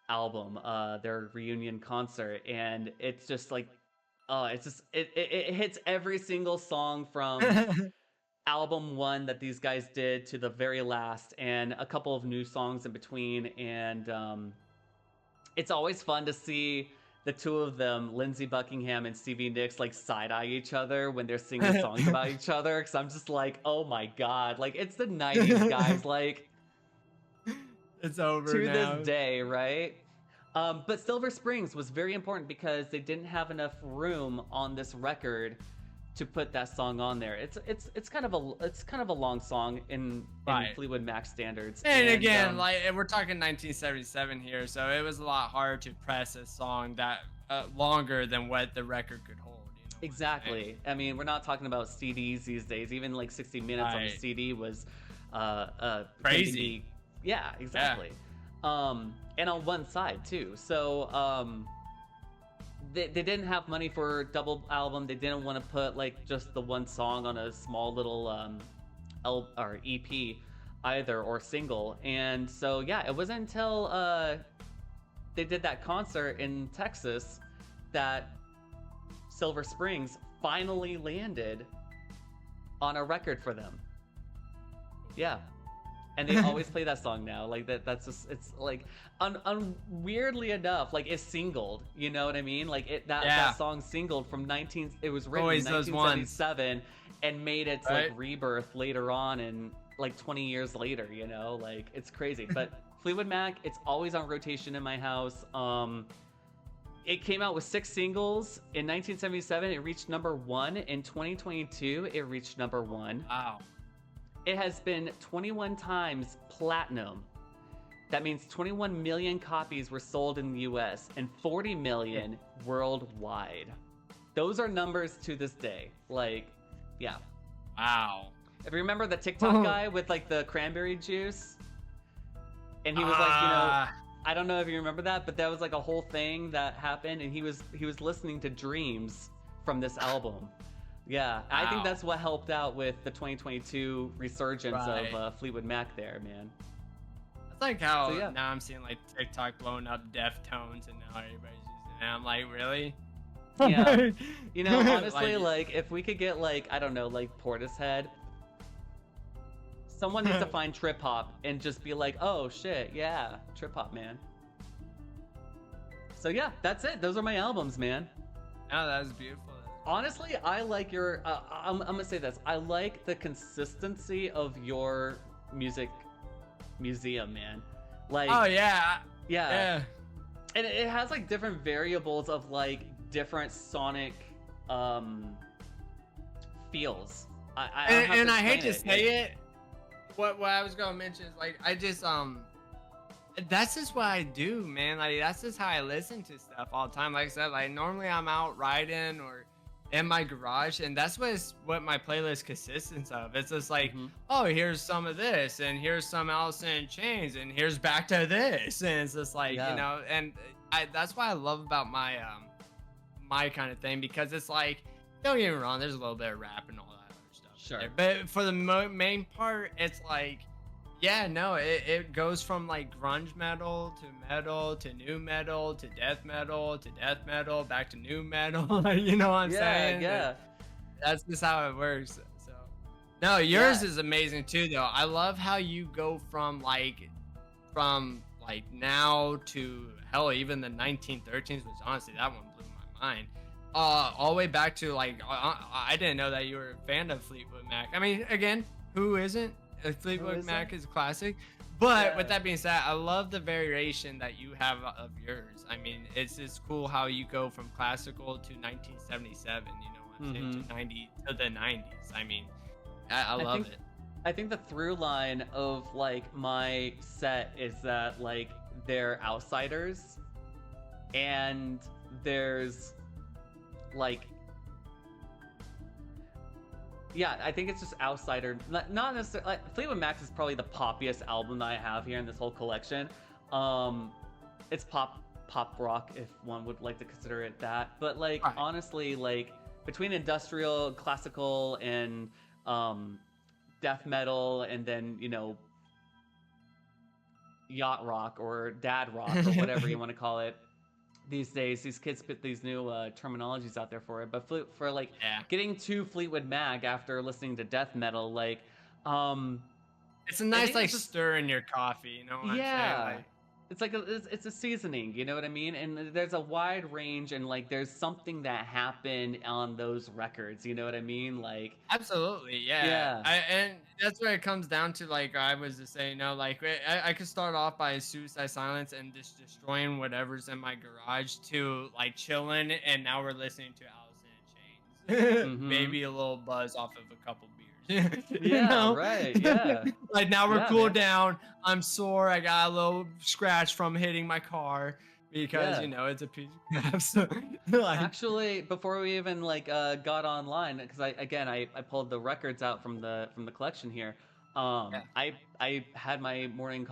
album, their reunion concert. And it's just like, oh, it's just, it hits every single song from album one that these guys did to the very last, and a couple of new songs in between. And it's always fun to see the two of them, Lindsey Buckingham and Stevie Nicks, like side eye each other when they're singing songs about each other. Because I'm just like, oh my god, like it's the '90s, guys. Like It's over to now. this day, right? But Silver Springs was very important because they didn't have enough room on this record to put that song on there. It's kind of a long song in Right. Fleetwood Mac standards. And again, like we're talking 1977 here, so it was a lot harder to press a song that longer than what the record could hold. You know what I'm exactly. saying? I mean, we're not talking about CDs these days. Even like 60 minutes on a Right. CD was Crazy. can be- yeah, exactly. And on one side too. So they didn't have money for double album. They didn't want to put like just the one song on a small little or EP either, or single. And so yeah, it wasn't until they did that concert in Texas that Silver Springs finally landed on a record for them. Yeah. And they always play that song now. Like that's just, it's like weirdly enough, like it's singled, you know what I mean? Like that song singled from it was written Always in those ones. 1977 and made its Right. like rebirth later on, and like 20 years later, you know, like it's crazy. But Fleetwood Mac, it's always on rotation in my house. It came out with 6 singles in 1977. It reached #1 in 2022. It reached #1. Wow. It has been 21 times platinum. That means 21 million copies were sold in the US and 40 million worldwide. Those are numbers to this day. Like, yeah. Wow. If you remember the TikTok guy with like the cranberry juice, and he was like, you know, I don't know if you remember that, but that was like a whole thing that happened, and he was listening to Dreams from this album. Yeah, I think Wow. that's what helped out with the 2022 resurgence Right. of Fleetwood Mac there, man. It's like how So, yeah. now I'm seeing like TikTok blowing up Deftones, and now everybody's using it. And I'm like, really? Yeah. You know, honestly, Like- like, if we could get, like, I don't know, like, Portishead, someone needs to find trip hop and just be like, oh, shit, yeah, trip hop, man. So, yeah, that's it. Those are my albums, man. Oh, that was beautiful. Honestly, I like your, I'm gonna say this. I like the consistency of your music museum, man. Like, Oh yeah. yeah. Yeah. And it has like different variables of like different sonic feels. I don't have And I hate explain to say it. What I was gonna mention is like I just that's just what I do, man. Like that's just how I listen to stuff all the time. Like I said, like normally I'm out riding or in my garage, and that's what my playlist consists of. It's just like, oh, here's some of this, and here's some Alice in Chains, and here's back to this, and it's just like Yeah. you know, and that's what I love about my my kind of thing, because it's like, don't get me wrong, there's a little bit of rap and all that other stuff. in Sure. there, but for the main part, it's like, yeah, no, it goes from like grunge metal to new metal to death metal back to new metal. You know what I'm saying? Yeah. That's just how it works. So, no, yours is amazing too, though. I love how you go from like now to hell, even the 1913s, which honestly that one blew my mind. All the way back to like I didn't know that you were a fan of Fleetwood Mac. I mean, again, who isn't? Fleetwood Mac is classic. But Yeah. with that being said, I love the variation that you have of yours. I mean, it's cool how you go from classical to 1977, you know what I'm saying, to the 90s. I mean, I love it. I think the through line of like my set is that like they're outsiders, and there's like, yeah, I think it's just outsider. Not necessarily. Like, Fleetwood Mac is probably the poppiest album that I have here in this whole collection. It's pop rock, if one would like to consider it that. But like, Right. honestly, like between industrial, classical, and death metal, and then yacht rock or dad rock or whatever you want to call it. These days, these kids put these new terminologies out there for it. But for like getting to Fleetwood Mac after listening to death metal, like, it's a nice like stir in your coffee, you know what I'm saying? Like, it's like it's a seasoning, you know what I mean? And there's a wide range, and like there's something that happened on those records, you know what I mean? Like, absolutely, yeah. And that's where it comes down to. Like I was just saying, like I could start off by Suicide Silence and just destroying whatever's in my garage to like chilling, and now we're listening to Alice in Chains. Maybe a little buzz off of a couple beers. Right. Yeah. Like now we're cooled down. I'm sore. I got a little scratch from hitting my car because it's a piece of crap. So, like, actually, before we even like got online, because I pulled the records out from the collection here. I had my morning's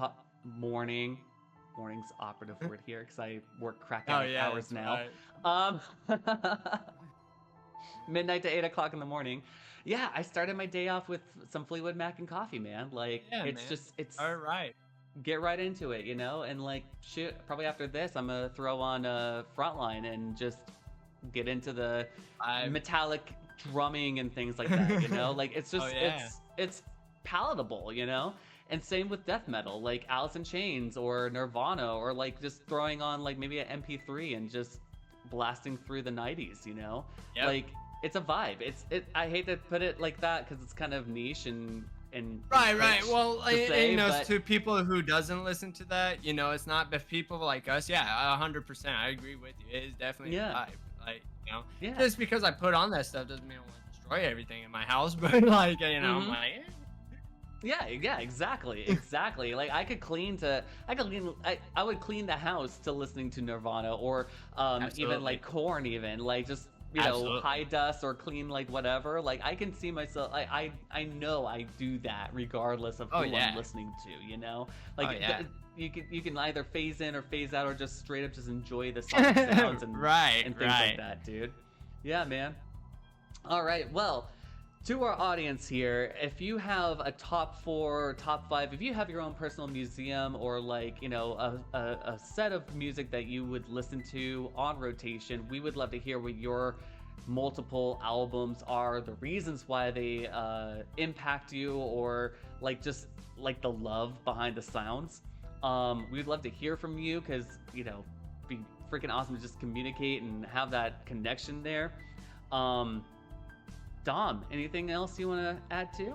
operative word here because I work crack hours now. Right. Midnight to 8 o'clock in the morning. Yeah, I started my day off with some Fleetwood Mac and coffee, man. Like, it's all right. Get right into it, and like, shoot, probably after this, I'm gonna throw on Frontline and just get into the metallic drumming and things like that. Like, it's just it's palatable, And same with death metal, like Alice in Chains or Nirvana, or like just throwing on like maybe an MP3 and just blasting through the 90s, Like, it's a vibe. I hate to put it like that because it's kind of niche and right. Well, to people who doesn't listen to that, it's not, but people like us, 100%. I agree with you. It is definitely a vibe. Like, just because I put on that stuff doesn't mean I want to destroy everything in my house, but like, I'm like, Yeah, exactly. Like I would clean the house to listening to Nirvana or even like Korn, even like just high dust or clean like whatever. Like I can see myself. I know I do that regardless of who I'm listening to. Like you can either phase in or phase out or just straight up just enjoy the sonic sounds and things like that, dude. Yeah, man. All right, well. To our audience here, if you have a top 4, top 5, if you have your own personal museum or like, a set of music that you would listen to on rotation, we would love to hear what your multiple albums are, the reasons why they impact you, or like just like the love behind the sounds. We'd love to hear from you because, it'd be freaking awesome to just communicate and have that connection there. Dom, anything else you want to add to?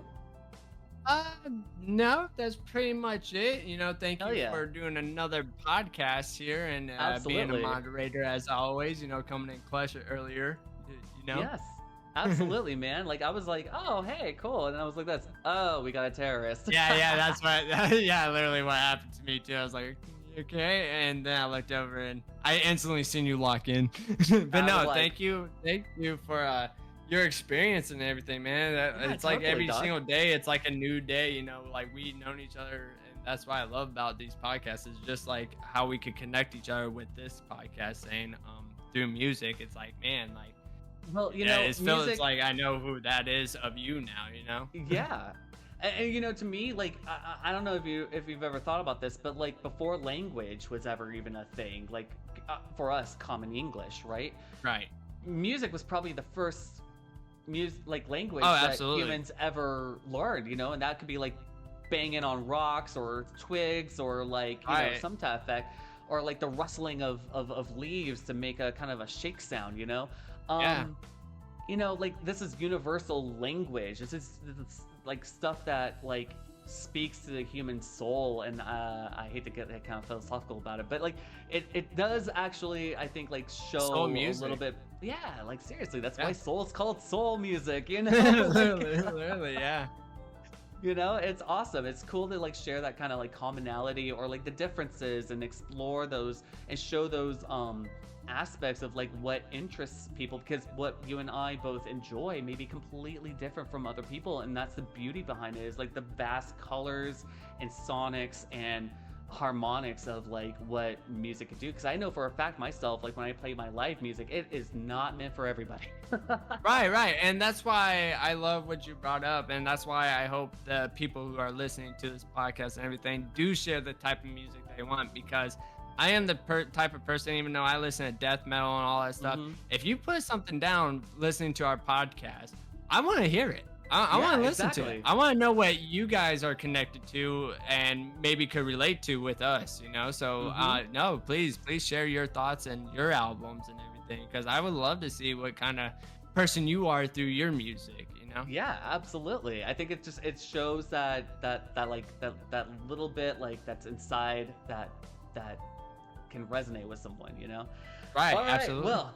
No, that's pretty much it. Thank you for doing another podcast here and being a moderator as always. Coming in clutch earlier. Yes, absolutely, man. Like I was like, oh, hey, cool, and I was like, we got a terrorist. Yeah, that's what. Literally what happened to me too. I was like, okay, and then I looked over and I instantly seen you lock in. But no, thank you for your experience and everything, man. It's like every single day it's like a new day, like we've known each other, and that's what I love about these podcasts is just like how we could connect each other with this podcast saying through music. It's like, man, like, well, it feels like I know who that is of you now, Yeah. And to me, like, I don't know if you've ever thought about this, but like before language was ever even a thing, like for us, common English, right? Right. Music was probably the first language that humans ever learned, and that could be like banging on rocks or twigs or like some type of effect, or like the rustling of leaves to make a kind of a shake sound, like this is universal language. It's like stuff that like speaks to the human soul, and I hate to get that kind of philosophical about it, but like it does actually, I think, like show Soul a music. little bit. Yeah, like seriously, that's Yeah. why soul's called soul music, you know. literally, yeah. You know, it's awesome. It's cool to like share that kind of like commonality or like the differences and explore those and show those aspects of like what interests people, because what you and I both enjoy may be completely different from other people, and that's the beauty behind it, is like the vast colors and sonics and harmonics of like what music can do. Because I know for a fact myself, like when I play my live music, it is not meant for everybody. Right, and that's why I love what you brought up, and that's why I hope the people who are listening to this podcast and everything do share the type of music they want, because I am the type of person, even though I listen to death metal and all that stuff, if you put something down listening to our podcast, I want to hear it. I want to listen to it. I want to know what you guys are connected to and maybe could relate to with us, you know? So, no, please share your thoughts and your albums and everything, because I would love to see what kind of person you are through your music, you know? Yeah, absolutely. I think it shows that little bit like that's inside that can resonate with someone, you know? Right, all right, absolutely. Well,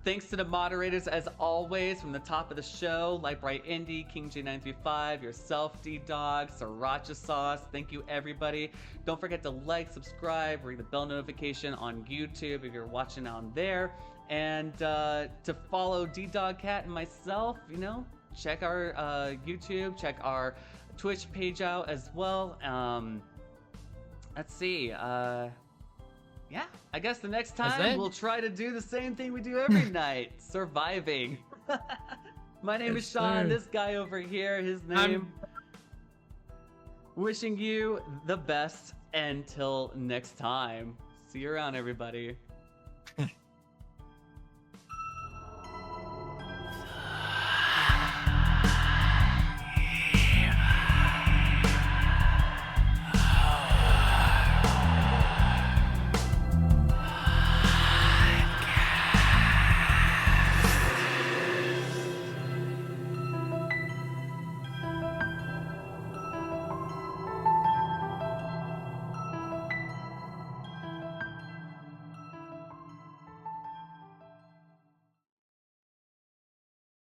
thanks to the moderators as always from the top of the show, like Rite Indie, King J935, yourself, D-Dog, Sriracha Sauce. Thank you, everybody. Don't forget to like, subscribe, ring the bell notification on YouTube if you're watching on there, and to follow D-Dog Cat and myself, you know, check our YouTube, check our Twitch page out as well. Let's see. Yeah, I guess the next time we'll try to do the same thing we do every night, surviving. My name is Sean, this guy over here, his name. Wishing you the best until next time. See you around, everybody.